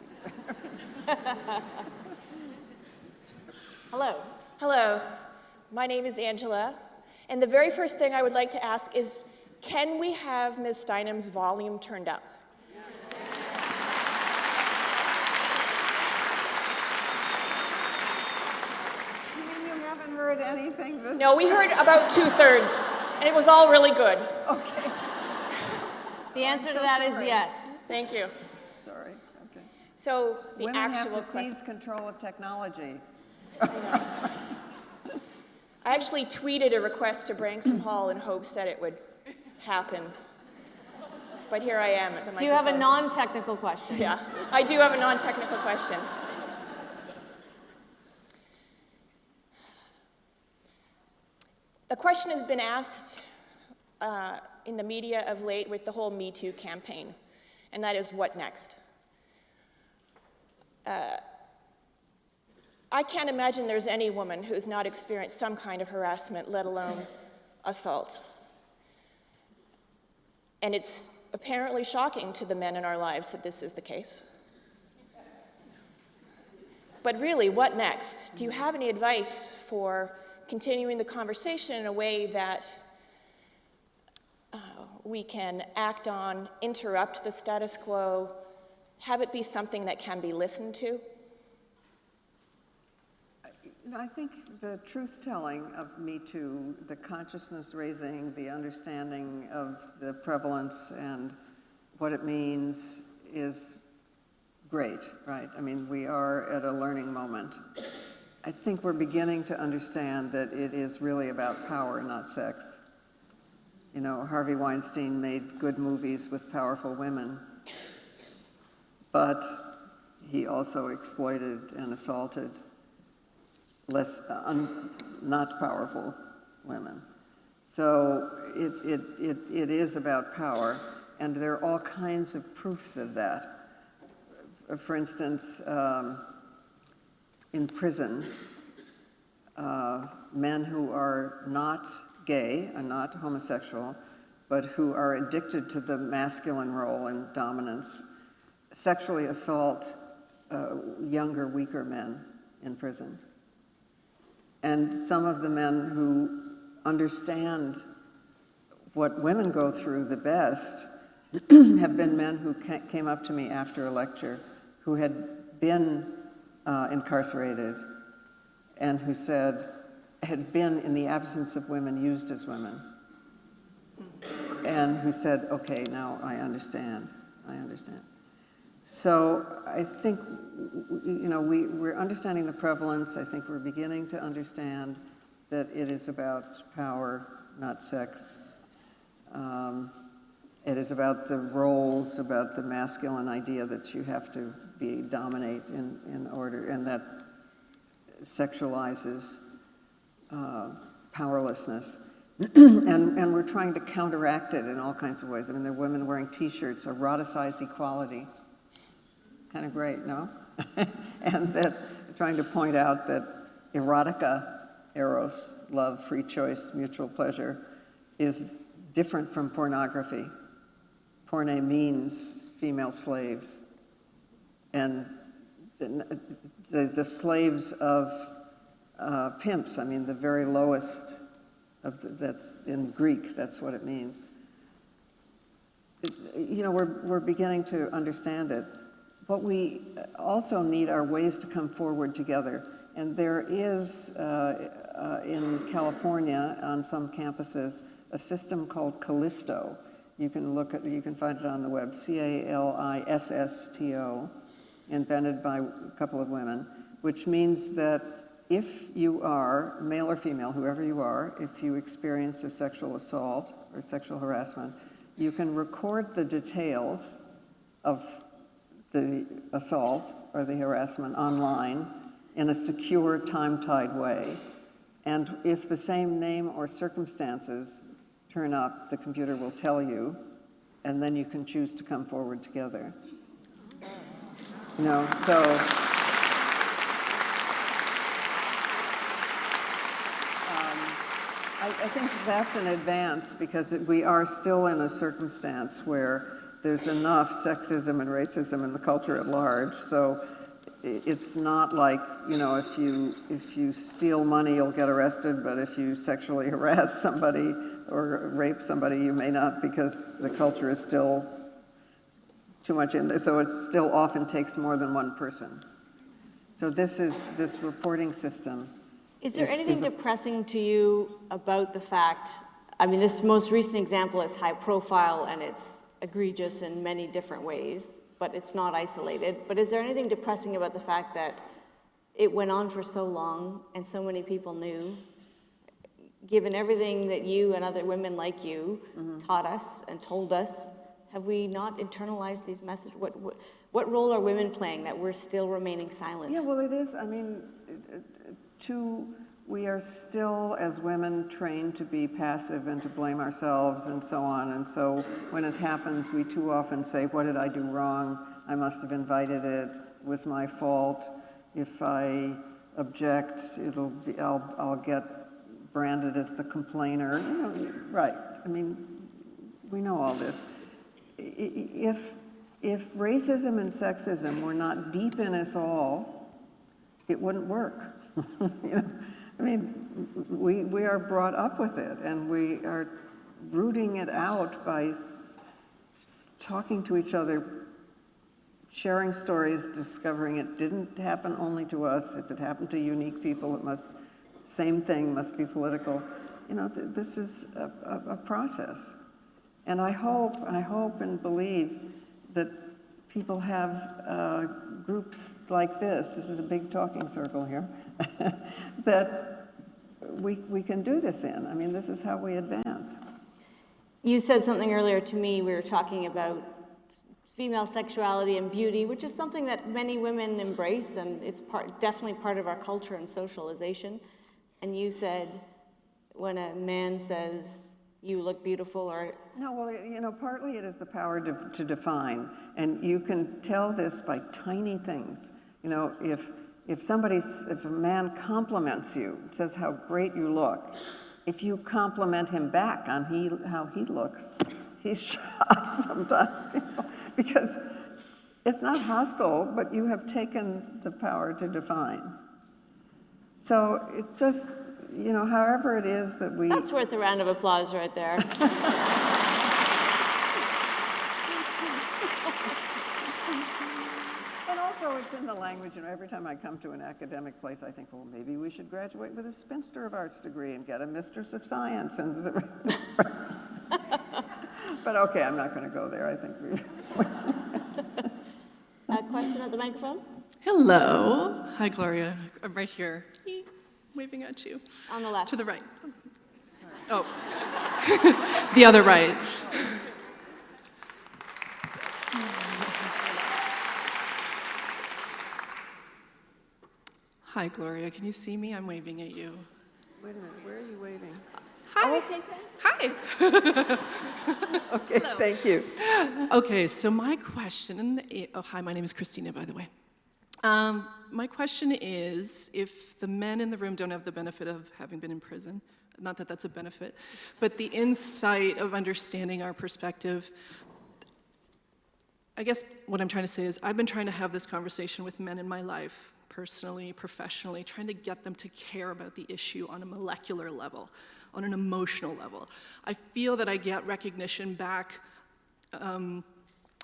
people. Hello. Hello. My name is Angela. And the very first thing I would like to ask is, can we have Ms. Steinem's volume turned up? You mean you haven't heard anything this No, we heard about 2/3, and it was all really good. Okay. The answer to that is yes. Thank you. Sorry. Okay. So the Women actual have to question. seize control of technology. I actually tweeted a request to Branksome Hall in hopes that it would happen. But here I am at the microphone. Do you have a non-technical question? Yeah, I do have a non-technical question. The question has been asked in the media of late with the whole Me Too campaign, and that is, what next? I can't imagine there's any woman who's not experienced some kind of harassment, let alone assault. And it's apparently shocking to the men in our lives that this is the case. But really, what next? Do you have any advice for continuing the conversation in a way that we can act on, interrupt the status quo, have it be something that can be listened to? I think the truth-telling of Me Too, the consciousness-raising, the understanding of the prevalence and what it means is great, right? I mean, we are at a learning moment. I think we're beginning to understand that it is really about power, not sex. You know, Harvey Weinstein made good movies with powerful women, but he also exploited and assaulted not powerful women. So it is about power, and there are all kinds of proofs of that. For instance, in prison, men who are not gay, are not homosexual, but who are addicted to the masculine role and dominance, sexually assault younger, weaker men in prison. And some of the men who understand what women go through the best have been men who came up to me after a lecture who had been incarcerated and who said, had been in the absence of women used as women, and who said, okay, now I understand. So I think, you know, we're understanding the prevalence. I think we're beginning to understand that it is about power, not sex. It is about the roles, about the masculine idea that you have to dominate in order, and that sexualizes powerlessness. and we're trying to counteract it in all kinds of ways. I mean, there are women wearing T-shirts, eroticize equality. Kind of great, no? And that trying to point out that erotica, eros, love, free choice, mutual pleasure, is different from pornography. Porne means female slaves. And the slaves of pimps, I mean, the very lowest of that's in Greek, that's what it means. You know, we're beginning to understand it. What we also need are ways to come forward together. And there is, in California, on some campuses, a system called Callisto. You can find it on the web, CALISSTO, invented by a couple of women, which means that if you are, male or female, whoever you are, if you experience a sexual assault or sexual harassment, you can record the details of the assault or the harassment online in a secure, time-tied way. And if the same name or circumstances turn up, the computer will tell you, and then you can choose to come forward together. You know, so I think that's an advance, because we are still in a circumstance where there's enough sexism and racism in the culture at large. So it's not like, you know, if you steal money, you'll get arrested, but if you sexually harass somebody or rape somebody, you may not, because the culture is still too much in there. So it still often takes more than one person. So this reporting system. Is there anything depressing to you about the fact, I mean, this most recent example is high profile and it's egregious in many different ways, but it's not isolated. But is there anything depressing about the fact that it went on for so long and so many people knew, given everything that you and other women like you taught us and told us? Have we not internalized these messages? What role are women playing that we're still remaining silent? Yeah, well, it is, I mean, we are still, as women, trained to be passive and to blame ourselves and so on. And so when it happens, we too often say, what did I do wrong? I must have invited it. It was my fault. If I object, I'll get branded as the complainer. You know, right. I mean, we know all this. If racism and sexism were not deep in us all, it wouldn't work. You know? I mean, we are brought up with it, and we are rooting it out by talking to each other sharing stories, discovering it didn't happen only to us. If it happened to unique people, same thing must be political. You know, this is a process. And I hope and believe that people have groups like this is a big talking circle here, that we can do this in. I mean, this is how we advance. You said something earlier to me, we were talking about female sexuality and beauty, which is something that many women embrace, and it's definitely part of our culture and socialization. And you said, when a man says, you look beautiful, or... No, well, you know, partly it is the power to define, and you can tell this by tiny things. You know, if a man compliments you, says how great you look, if you compliment him back on how he looks, he's shocked sometimes, you know, because it's not hostile, but you have taken the power to define. So it's just, you know, however it is that we... That's worth a round of applause right there. And also it's in the language, you know, every time I come to an academic place, I think, well, maybe we should graduate with a Spinster of Arts degree and get a Mistress of Science. And but okay, I'm not going to go there. I think we've... A question at the microphone? Hello. Hi, Gloria. I'm right here. Waving at you. On the left. To the right. Oh. The other right. Hi, Gloria. Can you see me? I'm waving at you. Wait a minute. Where are you waving? Hi. Oh, okay. Hi. Okay, Hello. thank you. Okay, so my question, hi, my name is Christina, by the way. My question is, if the men in the room don't have the benefit of having been in prison, not that that's a benefit, but the insight of understanding our perspective, I guess what I'm trying to say is I've been trying to have this conversation with men in my life, personally, professionally, trying to get them to care about the issue on a molecular level, on an emotional level. I feel that I get recognition back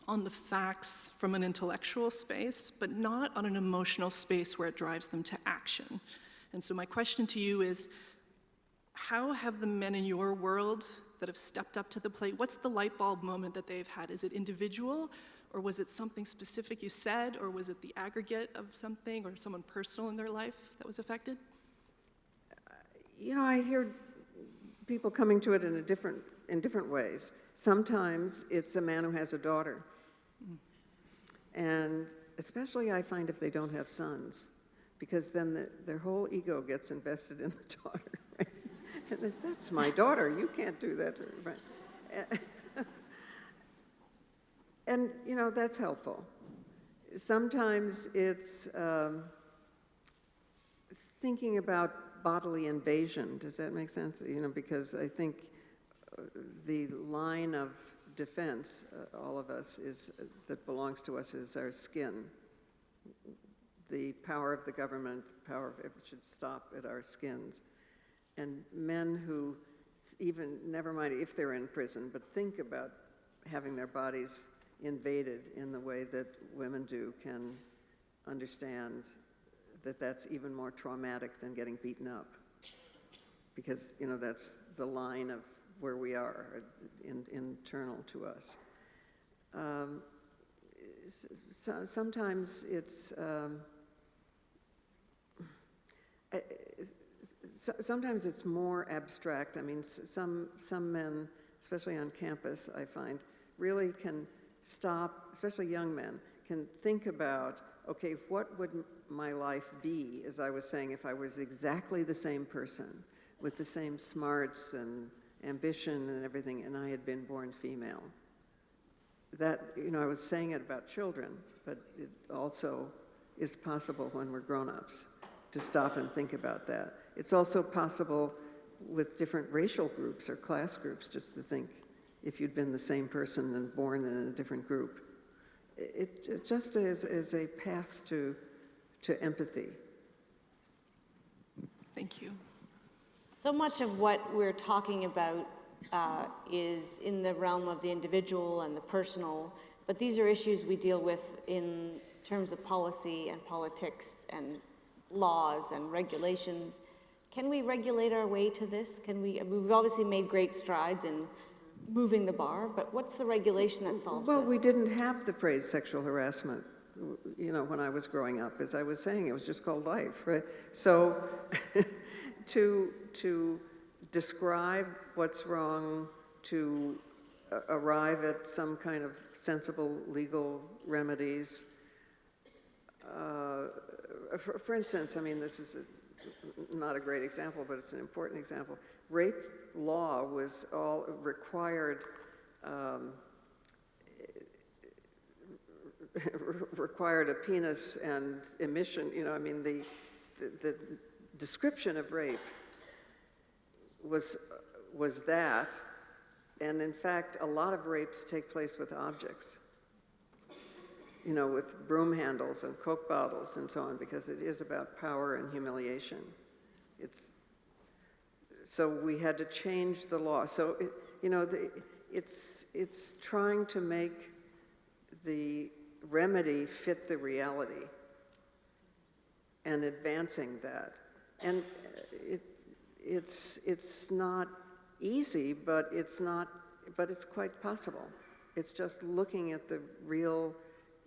on the facts from an intellectual space, but not on an emotional space where it drives them to action. And so my question to you is, how have the men in your world that have stepped up to the plate, what's the light bulb moment that they've had? Is it individual, or was it something specific you said, or was it the aggregate of something, or someone personal in their life that was affected? You know, I hear people coming to it in different ways. Sometimes it's a man who has a daughter. And especially I find if they don't have sons, because then their whole ego gets invested in the daughter, right? And that's my daughter, you can't do that, right? And you know, that's helpful. Sometimes it's thinking about bodily invasion. Does that make sense? You know, because I think the line of defense, all of us, that belongs to us is our skin. The power of the government, the power of it should stop at our skins. And men who even, never mind if they're in prison, but think about having their bodies invaded in the way that women do, can understand that that's even more traumatic than getting beaten up. Because, you know, that's the line of where we are, internal to us. Sometimes it's, sometimes it's more abstract. I mean, some men, especially on campus, I find, really can stop, especially young men, can think about, okay, what would my life be, as I was saying, if I was exactly the same person, with the same smarts and ambition and everything, and I had been born female. That, you know, I was saying it about children, but it also is possible when we're grown-ups to stop and think about that. It's also possible with different racial groups or class groups, just to think if you'd been the same person and born in a different group. It just is a path to empathy. Thank you. So much of what we're talking about is in the realm of the individual and the personal, but these are issues we deal with in terms of policy and politics and laws and regulations. Can we regulate our way to this? We've obviously made great strides in moving the bar, but what's the regulation that solves Well, this? we didn't have the phrase sexual harassment, when I was growing up. As I was saying, it was just called life, right? So to describe what's wrong, to arrive at some kind of sensible legal remedies. For instance, I mean, this is not a great example, but it's an important example. Rape law was all required required a penis and emission. I mean, the description of rape was that, and in fact, a lot of rapes take place with objects. With broom handles and Coke bottles and so on, because it is about power and humiliation. So we had to change the law. So, it's trying to make the remedy fit the reality and advancing that. And it's not easy, but it's quite possible. It's just looking at the real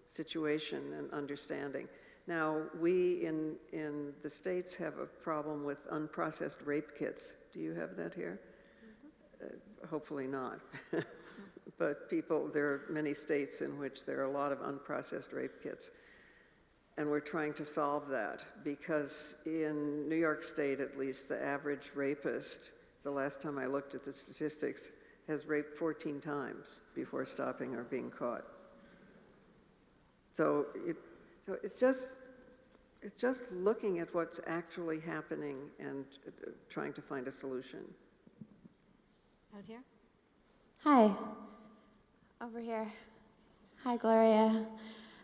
situation and understanding. Now, we in the States have a problem with unprocessed rape kits. Do you have that here? Hopefully not. But there are many states in which there are a lot of unprocessed rape kits. And we're trying to solve that because in New York State, at least, the average rapist, the last time I looked at the statistics, has raped 14 times before stopping or being caught. So it's just looking at what's actually happening and trying to find a solution. Out here? Hi. Over here. Hi, Gloria.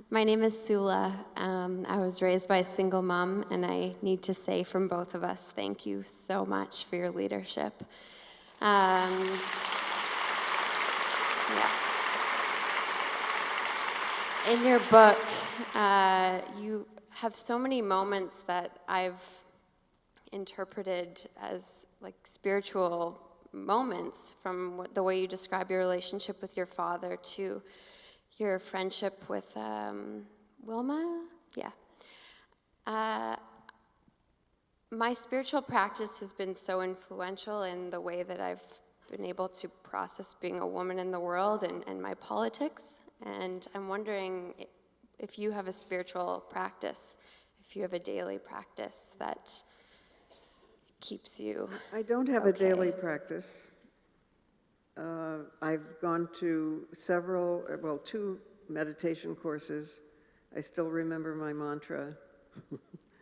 My name is Sula. I was raised by a single mom, and I need to say from both of us, thank you so much for your leadership. Yeah. In your book, you have so many moments that I've interpreted as like spiritual moments, from the way you describe your relationship with your father to your friendship with Wilma? Yeah. My spiritual practice has been so influential in the way that I've been able to process being a woman in the world and my politics. And I'm wondering if you have a spiritual practice, if you have a daily practice that keeps you I don't have okay. a daily practice. I've gone to two meditation courses. I still remember my mantra.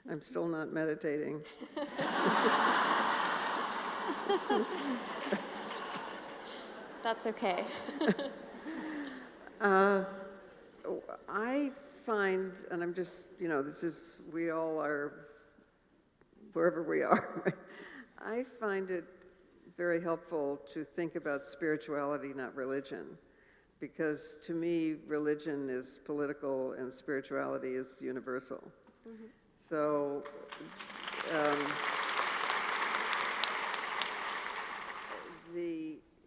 I'm still not meditating. That's okay. I find, and I'm just, we all are wherever we are, right? I find it very helpful to think about spirituality, not religion, because to me, religion is political and spirituality is universal. Mm-hmm. So,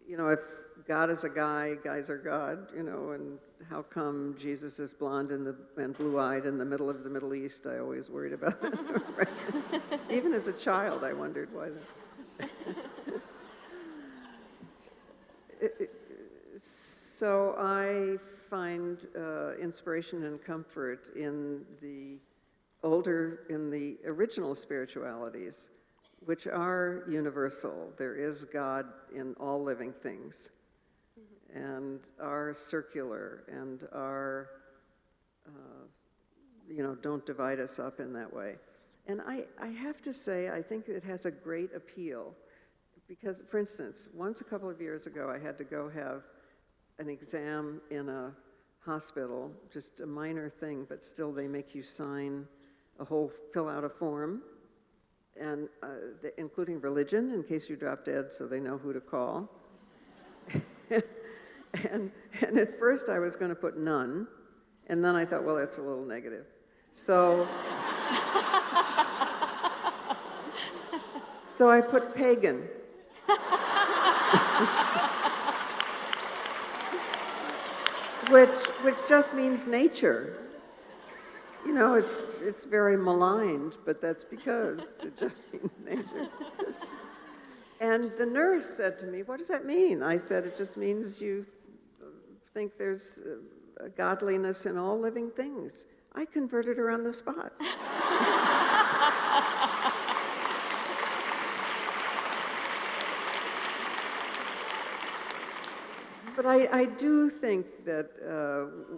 if God is a guy, guys are God, and how come Jesus is blonde and blue-eyed in the middle of the Middle East? I always worried about that. Right? Even as a child, I wondered why that. So I find inspiration and comfort in the original spiritualities, which are universal. There is God in all living things, and are circular, and are, don't divide us up in that way. And I have to say, I think it has a great appeal, because, for instance, once a couple of years ago, I had to go have an exam in a hospital, just a minor thing, but still they make you fill out a form, and including religion, in case you drop dead, so they know who to call. And at first I was going to put none, and then I thought, well, that's a little negative. So, so I put pagan. Which just means nature. You know, it's very maligned, but that's because it just means nature. And the nurse said to me, what does that mean? I said, it just means you think there's a godliness in all living things. I converted her on the spot. But I do think that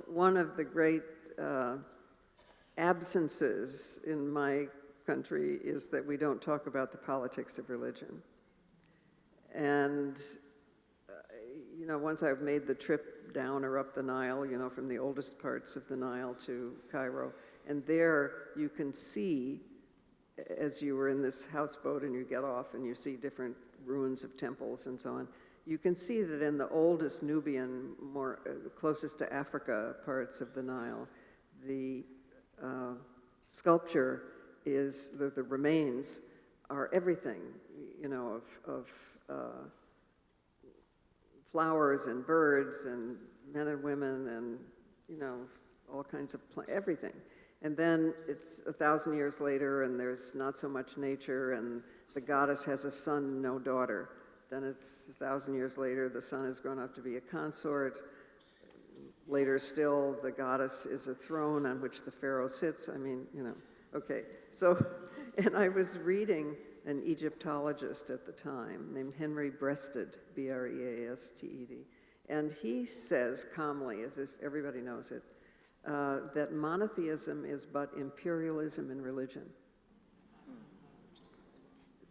one of the great absences in my country is that we don't talk about the politics of religion. And, you know, once I've made the trip down or up the Nile, you know, from the oldest parts of the Nile to Cairo, and there you can see, as you were in this houseboat and you get off and you see different ruins of temples and so on, you can see that in the oldest Nubian, more closest to Africa parts of the Nile, the sculpture is, the remains are everything, you know, of flowers and birds and men and women and, you know, all kinds of everything. And then it's 1,000 years later and there's not so much nature and the goddess has a son, no daughter. Then it's 1,000 years later, the son has grown up to be a consort. Later still, the goddess is a throne on which the pharaoh sits. I mean, you know, okay. So, and I was reading an Egyptologist at the time named Henry Breasted, B-R-E-A-S-T-E-D. And he says calmly, as if everybody knows it, that monotheism is but imperialism in religion.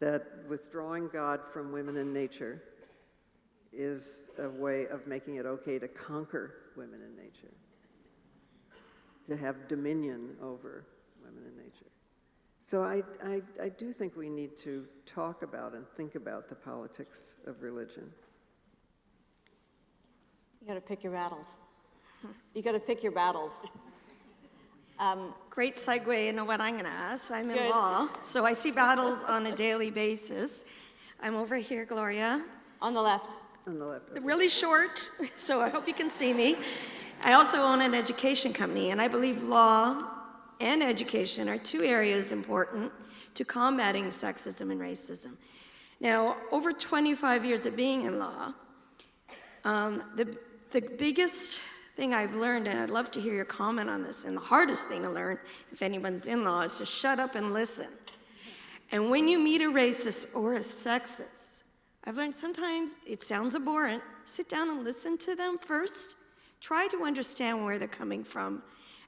That withdrawing God from women and nature is a way of making it okay to conquer women and nature, to have dominion over women and nature. So I do think we need to talk about and think about the politics of religion. You got to pick your battles. You got to pick your battles. Great segue into what I'm going to ask. I'm in Good. law, so I see battles on a daily basis. I'm over here, Gloria. On the left. On the left. Really short, so I hope you can see me. I also own an education company, and I believe law and education are two areas important to combating sexism and racism. Now, over 25 years of being in law, the biggest thing I've learned, and I'd love to hear your comment on this, and the hardest thing to learn, if anyone's in law, is to shut up and listen. And when you meet a racist or a sexist, I've learned sometimes it sounds abhorrent. Sit down and listen to them first. Try to understand where they're coming from.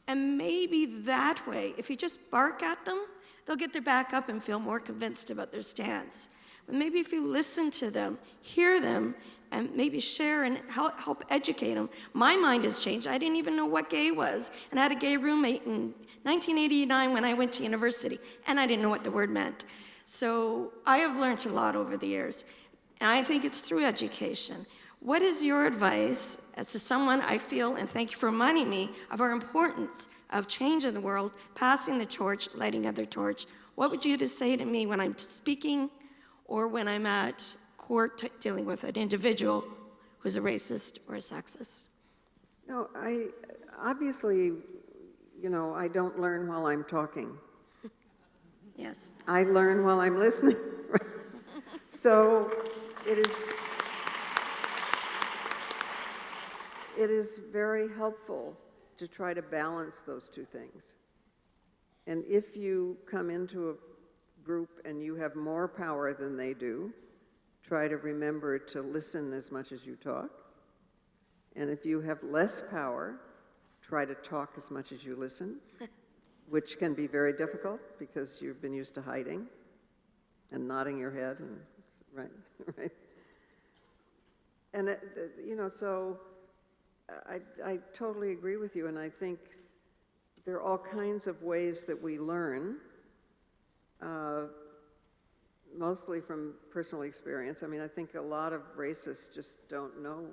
And maybe that way, if you just bark at them, they'll get their back up and feel more convinced about their stance. But maybe if you listen to them, hear them, and maybe share and help educate them. My mind has changed. I didn't even know what gay was. And I had a gay roommate in 1989 when I went to university, and I didn't know what the word meant. So I have learned a lot over the years. And I think it's through education. What is your advice as to someone I feel, and thank you for reminding me of our importance of change in the world, passing the torch, lighting other torch. What would you just say to me when I'm speaking or when I'm at court dealing with an individual who's a racist or a sexist? No, I obviously, you know, I don't learn while I'm talking. Yes. I learn while I'm listening. So it is very helpful to try to balance those two things. And if you come into a group and you have more power than they do, try to remember to listen as much as you talk. And if you have less power, try to talk as much as you listen, which can be very difficult because you've been used to hiding and nodding your head, and right. And you know, so I totally agree with you, and I think there are all kinds of ways that we learn, mostly from personal experience. I mean, I think a lot of racists just don't know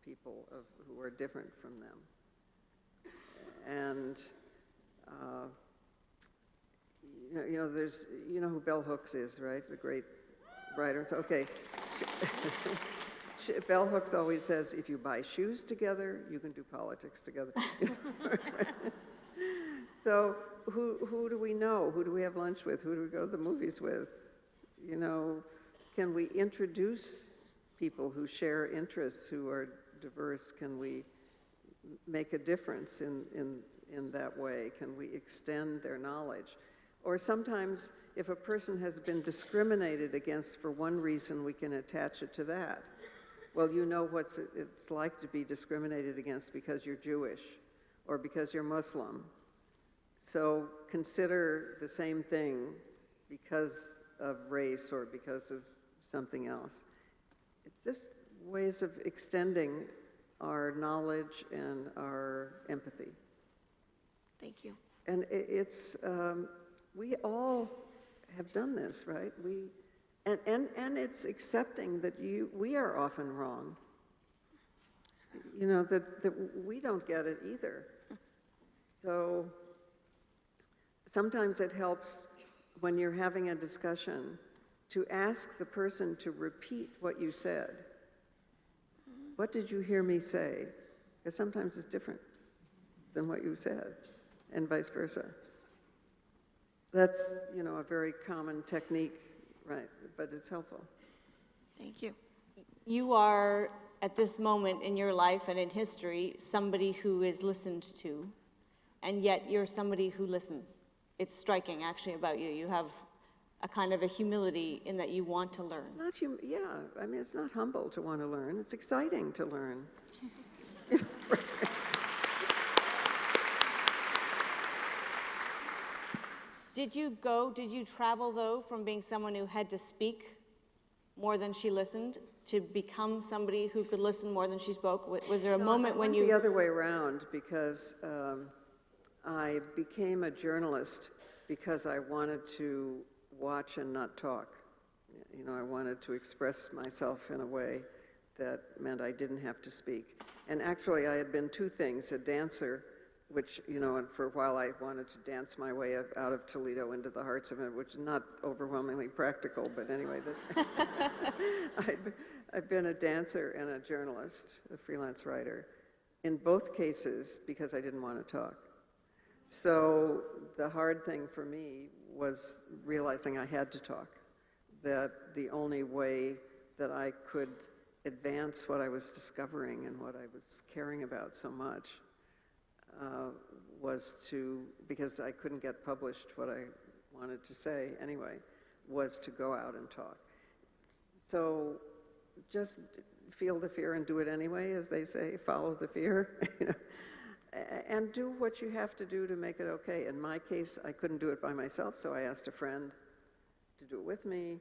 people who are different from them. And there's, you know who Bell Hooks is, right? The great writer. So, okay. Bell Hooks always says, if you buy shoes together, you can do politics together. So who do we know? Who do we have lunch with? Who do we go to the movies with? You know, can we introduce people who share interests, who are diverse? Can we make a difference in that way? Can we extend their knowledge? Or sometimes if a person has been discriminated against for one reason, we can attach it to that. Well, you know what it's like to be discriminated against because you're Jewish or because you're Muslim. So consider the same thing because of race or because of something else. It's just ways of extending our knowledge and our empathy. Thank you. And it's, we all have done this, right? And it's accepting that we are often wrong. You know, that we don't get it either. So sometimes it helps when you're having a discussion to ask the person to repeat what you said. What did you hear me say? Because sometimes it's different than what you said, and vice versa. That's, you know, a very common technique, right? But it's helpful. Thank you. You are, at this moment in your life and in history, somebody who is listened to, and yet you're somebody who listens. It's striking, actually, about you. You have a kind of a humility in that you want to learn. It's not yeah, I mean, it's not humble to want to learn. It's exciting to learn. Did you travel, though, from being someone who had to speak more than she listened to become somebody who could listen more than she spoke? Was there a moment when you... the other way around, because I became a journalist because I wanted to watch and not talk. You know, I wanted to express myself in a way that meant I didn't have to speak. And actually, I had been two things: a dancer, which, you know, and for a while I wanted to dance my way out of Toledo into the hearts of it, which is not overwhelmingly practical, but anyway, I've been a dancer and a journalist, a freelance writer, in both cases because I didn't want to talk. So the hard thing for me was realizing I had to talk, that the only way that I could advance what I was discovering and what I was caring about so much was to, because I couldn't get published what I wanted to say anyway, was to go out and talk. So just feel the fear and do it anyway, as they say, follow the fear. And do what you have to do to make it okay. In my case, I couldn't do it by myself, so I asked a friend to do it with me,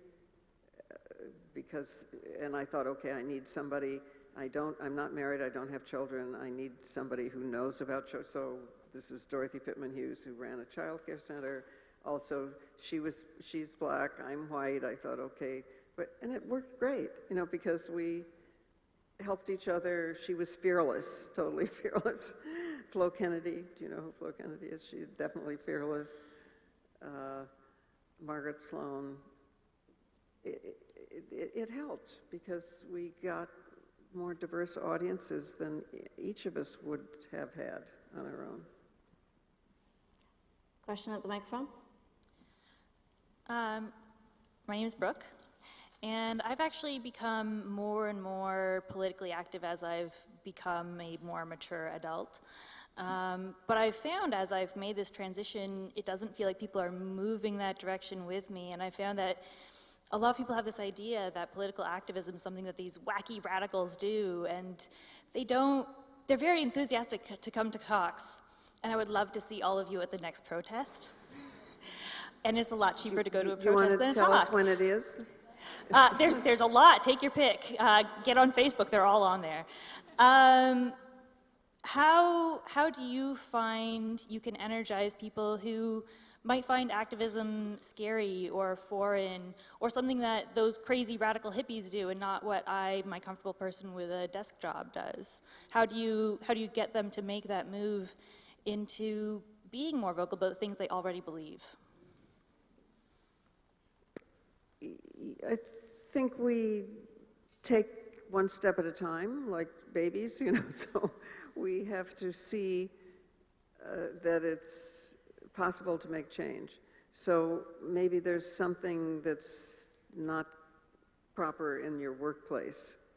and I thought, okay, I need somebody. I'm not married, I don't have children, I need somebody who knows about children. So this was Dorothy Pittman Hughes, who ran a child care center. Also, she's black, I'm white. I thought, okay, and it worked great, you know, because we helped each other. She was fearless, totally fearless. Flo Kennedy, do you know who Flo Kennedy is? She's definitely fearless. Margaret Sloan. It helped because we got more diverse audiences than each of us would have had on our own. Question at the microphone. My name is Brooke, and I've actually become more and more politically active as I've become a more mature adult. But I've found as I've made this transition, it doesn't feel like people are moving that direction with me, and I found that a lot of people have this idea that political activism is something that these wacky radicals do, and they're very enthusiastic to come to talks, and I would love to see all of you at the next protest. And it's a lot cheaper to go to a protest than a talk. Do you want to tell us when it is? There's a lot, take your pick. Get on Facebook, they're all on there. How do you find you can energize people who might find activism scary or foreign or something that those crazy radical hippies do and not what my comfortable person with a desk job does? How do you get them to make that move into being more vocal about the things they already believe? I think we take one step at a time, like babies, so we have to see that it's possible to make change. So maybe there's something that's not proper in your workplace,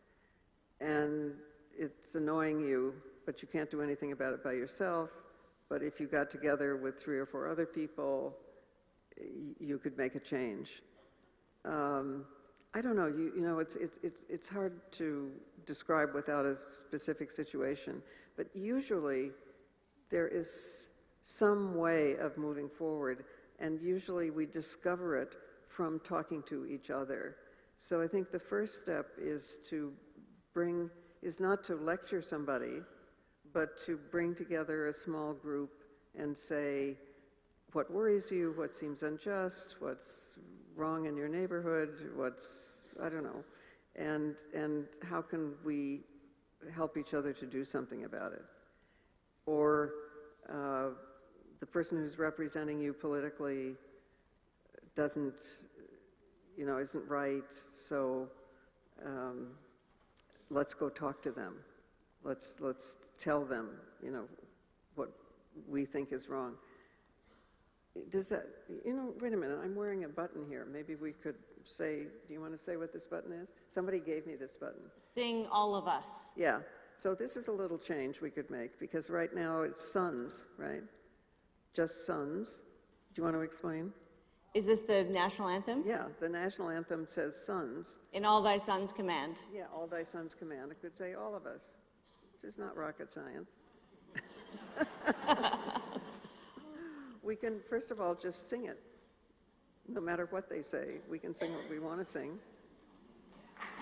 and it's annoying you, but you can't do anything about it by yourself. But if you got together with 3 or 4 other people, you could make a change. I don't know. It's hard to describe without a specific situation, but usually there is some way of moving forward, and usually we discover it from talking to each other. So I think the first step is not to lecture somebody, but to bring together a small group and say what worries you, what seems unjust, what's wrong in your neighborhood, I don't know, and how can we help each other to do something about it? Or the person who's representing you politically isn't right, so let's go talk to them. Let's tell them, what we think is wrong. Does that, wait a minute, I'm wearing a button here. Maybe we could say, do you want to say what this button is? Somebody gave me this button. Sing All of Us. Yeah, so this is a little change we could make, because right now it's sons, right? Just sons. Do you want to explain? Is this the national anthem? Yeah, the national anthem says sons. In all thy sons command. Yeah, all thy sons command. It could say all of us. This is not rocket science. We can, first of all, just sing it. No matter what they say, we can sing what we want to sing,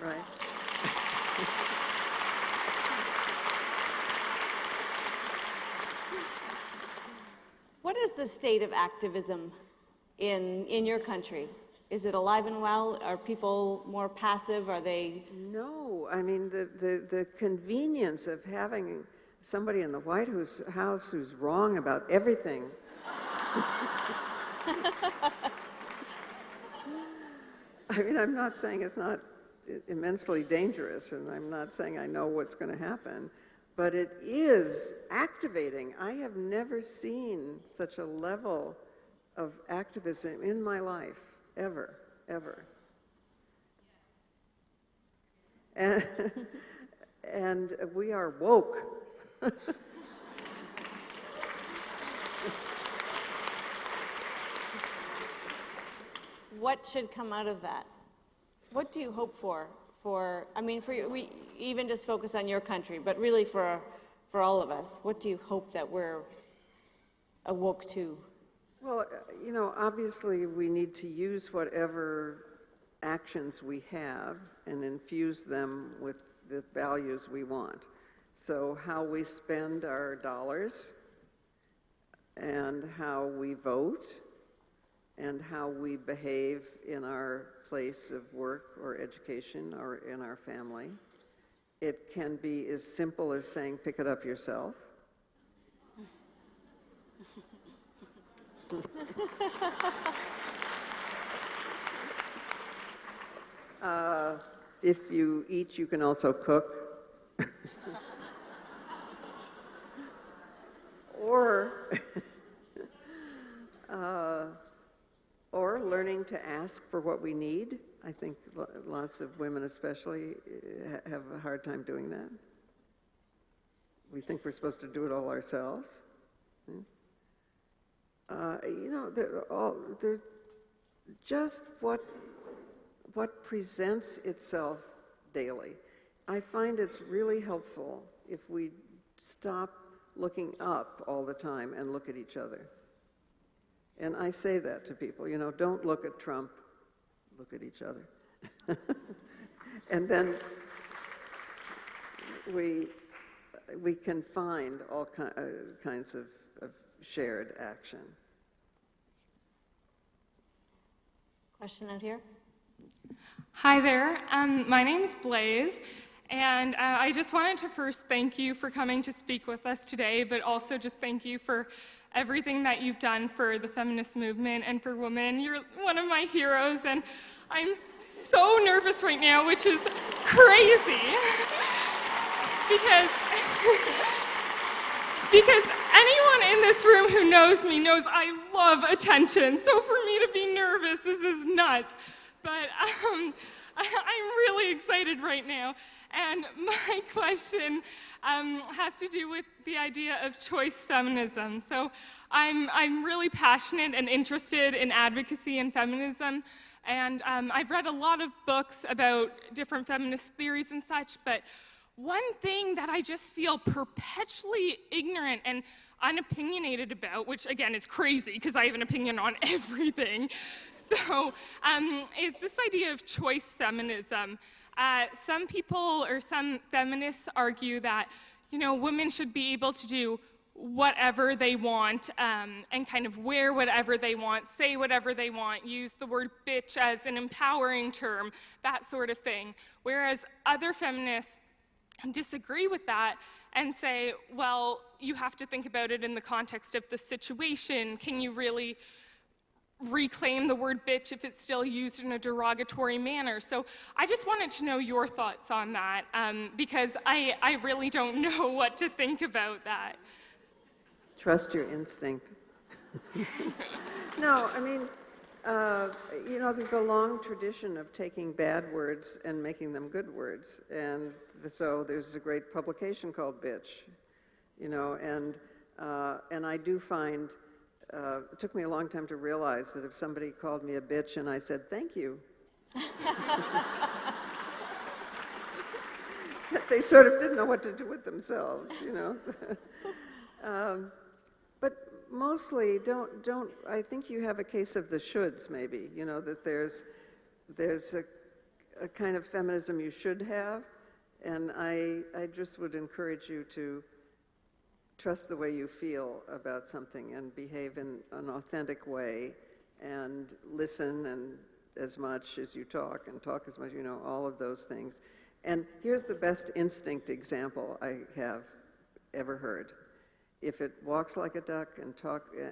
right? What is the state of activism in your country? Is it alive and well? Are people more passive? Are they? No, I mean, the convenience of having somebody in the White House who's wrong about everything. I mean, I'm not saying it's not immensely dangerous, and I'm not saying I know what's going to happen, but it is activating. I have never seen such a level of activism in my life, ever. And we are woke. What should come out of that? What do you hope for we even just focus on your country, but really for all of us, what do you hope that we're awoke to? Well, obviously we need to use whatever actions we have and infuse them with the values we want. So how we spend our dollars and how we vote and how we behave in our place of work or education or in our family. It can be as simple as saying, pick it up yourself. If you eat, you can also cook. Or learning to ask for what we need. I think lots of women especially have a hard time doing that. We think we're supposed to do it all ourselves. There's just what presents itself daily. I find it's really helpful if we stop looking up all the time and look at each other. And I say that to people, don't look at Trump, look at each other. And then we can find all kinds of shared action. Question out here. Hi there, my name is Blaze, and I just wanted to first thank you for coming to speak with us today, but also just thank you for everything that you've done for the feminist movement and for women. You're one of my heroes, and I'm so nervous right now, which is crazy, because anyone in this room who knows me knows I love attention, so for me to be nervous, this is nuts. But I'm really excited right now. And my question has to do with the idea of choice feminism. So I'm really passionate and interested in advocacy and feminism. And I've read a lot of books about different feminist theories and such, but one thing that I just feel perpetually ignorant and unopinionated about, which again is crazy because I have an opinion on everything, so is this idea of choice feminism. Some people or some feminists argue that, you know, women should be able to do whatever they want and kind of wear whatever they want, say whatever they want, use the word bitch as an empowering term, that sort of thing. Whereas other feminists disagree with that and say, well, you have to think about it in the context of the situation. Can you really reclaim the word bitch if it's still used in a derogatory manner? So I just wanted to know your thoughts on that, because I really don't know what to think about that. Trust your instinct. No, I mean, you know, there's a long tradition of taking bad words and making them good words. And so there's a great publication called Bitch, you know, and I do find, it took me a long time to realize that if somebody called me a bitch and I said, thank you, they sort of didn't know what to do with themselves, you know. But mostly, don't, I think you have a case of the shoulds, maybe, you know, that there's a kind of feminism you should have, and I just would encourage you to trust the way you feel about something and behave in an authentic way and listen and as much as you talk and talk as much, you know, all of those things. And here's the best instinct example I have ever heard. If it walks like a duck and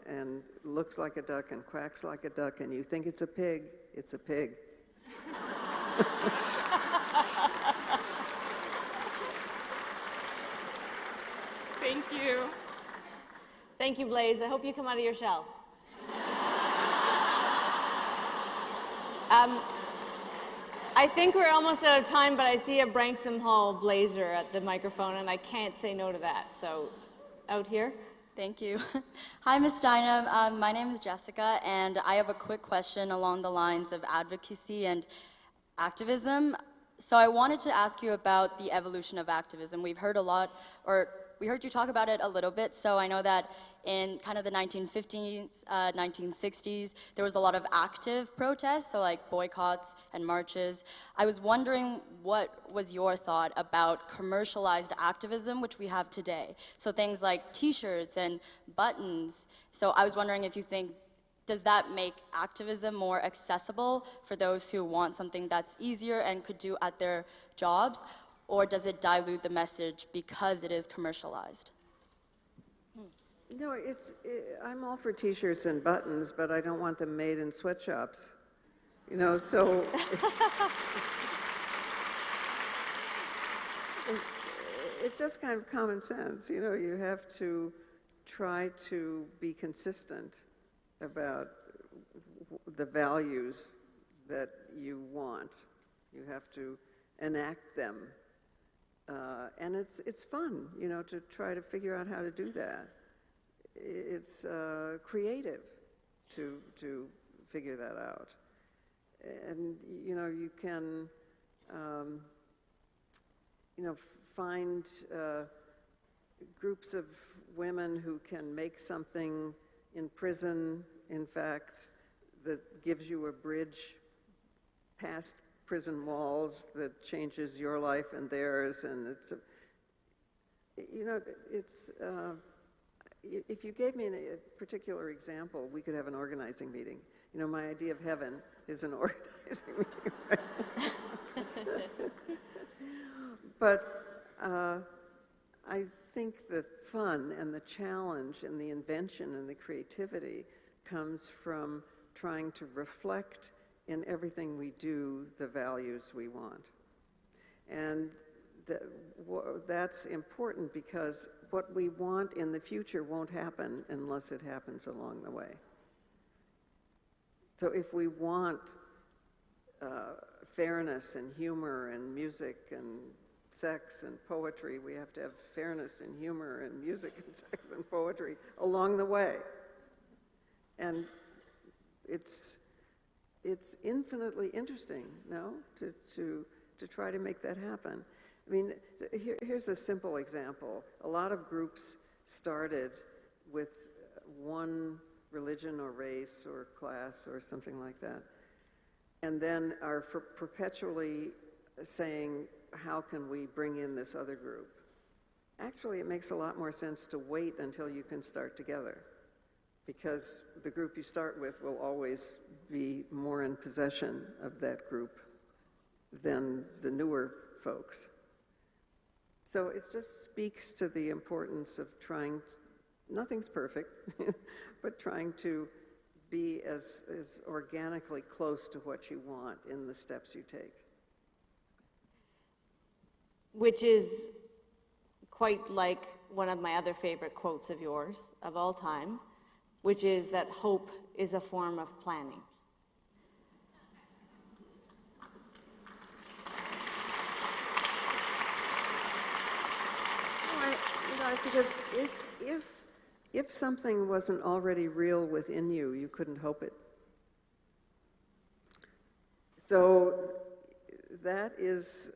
and looks like a duck and quacks like a duck and you think it's a pig, it's a pig. Thank you. Thank you, Blaze. I hope you come out of your shell. I think we're almost out of time, but I see a Branksome Hall blazer at the microphone, and I can't say no to that. So, out here. Thank you. Hi, Ms Steinem. My name is Jessica, and I have a quick question along the lines of advocacy and activism. So I wanted to ask you about the evolution of activism. We've heard a lot, or we heard you talk about it a little bit, so I know that in kind of the 1950s, 1960s, there was a lot of active protests, so like boycotts and marches. I was wondering what was your thought about commercialized activism, which we have today? So things like t-shirts and buttons. So I was wondering if you think, does that make activism more accessible for those who want something that's easier and could do at their jobs? Or does it dilute the message because it is commercialized? No, I'm all for t-shirts and buttons, but I don't want them made in sweatshops. You know, so it's just kind of common sense. You know, you have to try to be consistent about the values that you want. You have to enact them. And it's fun, you know, to try to figure out how to do that. It's creative to figure that out. And, you know, you can, you know, find groups of women who can make something in prison, in fact, that gives you a bridge past prison walls that changes your life and theirs, and it's, you know, it's, if you gave me a particular example, we could have an organizing meeting. You know, my idea of heaven is an organizing meeting, right? But I think the fun and the challenge and the invention and the creativity comes from trying to reflect in everything we do the values we want. And that's important because what we want in the future won't happen unless it happens along the way. So if we want fairness and humor and music and sex and poetry, we have to have fairness and humor and music and sex and poetry along the way. And it's infinitely interesting, no, to try to make that happen. I mean, here's a simple example. A lot of groups started with one religion or race or class or something like that, and then are perpetually saying, how can we bring in this other group? Actually, it makes a lot more sense to wait until you can start together, because the group you start with will always be more in possession of that group than the newer folks. So it just speaks to the importance of trying, nothing's perfect, but trying to be as organically close to what you want in the steps you take. Which is quite like one of my other favorite quotes of yours of all time, which is that hope is a form of planning. Because if something wasn't already real within you, you couldn't hope it. So that is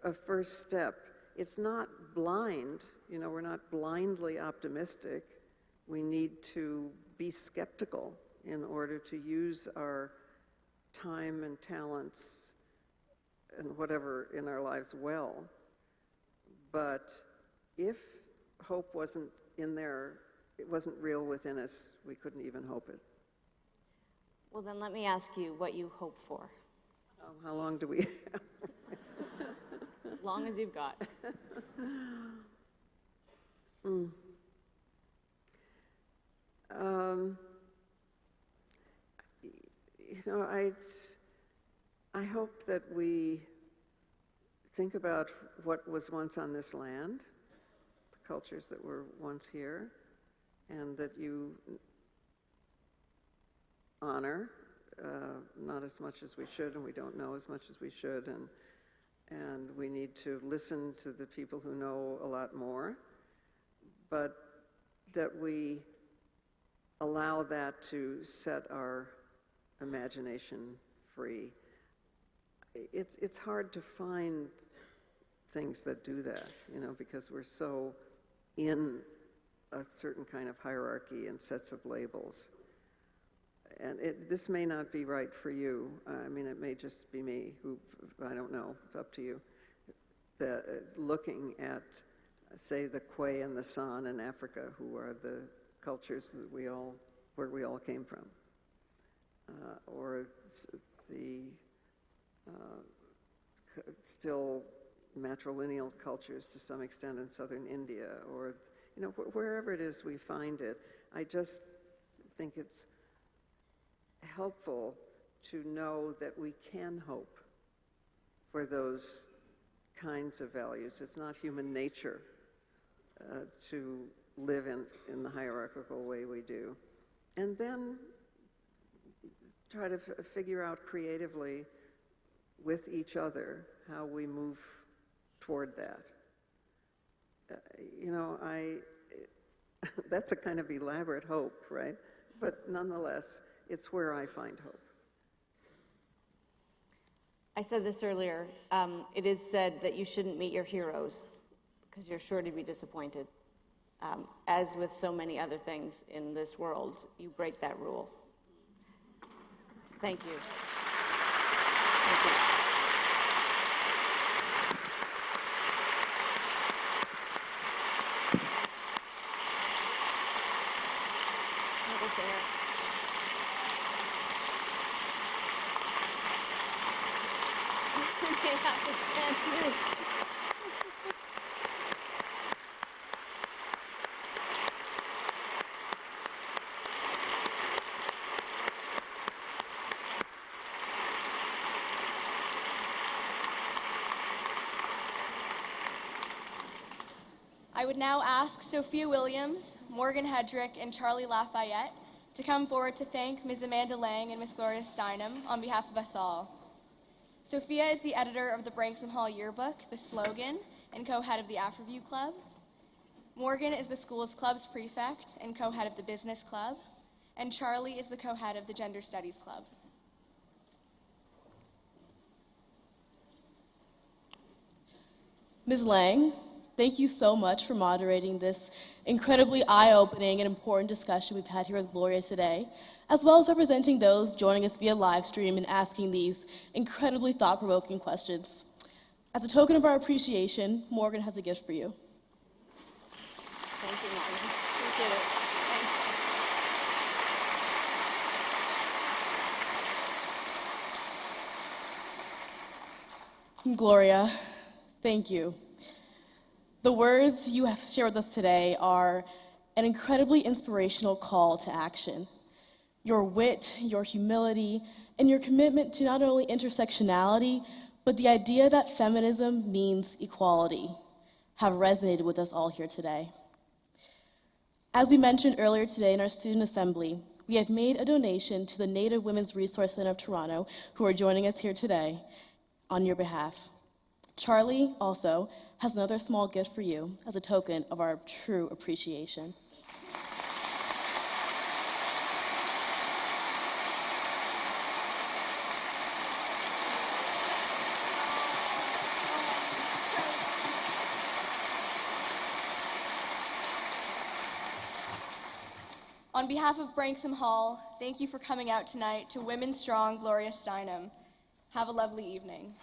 a first step. It's not blind, you know, we're not blindly optimistic. We need to be skeptical in order to use our time and talents and whatever in our lives well. But if hope wasn't in there, it wasn't real within us, we couldn't even hope it. Well, then let me ask you what you hope for. How long do we have? As long as you've got. You know, I hope that we think about what was once on this land, the cultures that were once here, and that you honor, not as much as we should, and we don't know as much as we should, and we need to listen to the people who know a lot more, but that we allow that to set our imagination free. It's hard to find things that do that, you know, because we're so in a certain kind of hierarchy and sets of labels. And this may not be right for you. I mean, it may just be me who, I don't know, it's up to you. Looking at, say, the Kwe and the San in Africa, who are the cultures that where we all came from. Or the still matrilineal cultures to some extent in southern India, or, you know, wherever it is we find it. I just think it's helpful to know that we can hope for those kinds of values. It's not human nature to live in the hierarchical way we do. And then try to figure out creatively with each other how we move toward that. You know, that's a kind of elaborate hope, right? But nonetheless, it's where I find hope. I said this earlier. It is said that you shouldn't meet your heroes because you're sure to be disappointed. As with so many other things in this world, you break that rule. Thank you. Thank you. You have to stand too. I would now ask Sophia Williams, Morgan Hedrick, and Charlie Lafayette to come forward to thank Ms. Amanda Lang and Ms. Gloria Steinem on behalf of us all. Sophia is the editor of the Branksome Hall Yearbook, The Slogan, and co-head of the AfroView Club. Morgan is the school's club's prefect and co-head of the Business Club, and Charlie is the co-head of the Gender Studies Club. Ms. Lang, thank you so much for moderating this incredibly eye-opening and important discussion we've had here with Gloria today, as well as representing those joining us via live stream and asking these incredibly thought-provoking questions. As a token of our appreciation, Morgan has a gift for you. Thank you, Morgan. Appreciate it. Thanks. Gloria, thank you. The words you have shared with us today are an incredibly inspirational call to action. Your wit, your humility, and your commitment to not only intersectionality, but the idea that feminism means equality have resonated with us all here today. As we mentioned earlier today in our student assembly, we have made a donation to the Native Women's Resource Center of Toronto, who are joining us here today on your behalf. Charlie also has another small gift for you as a token of our true appreciation. On behalf of Branksome Hall, thank you for coming out tonight to Women Strong Gloria Steinem. Have a lovely evening.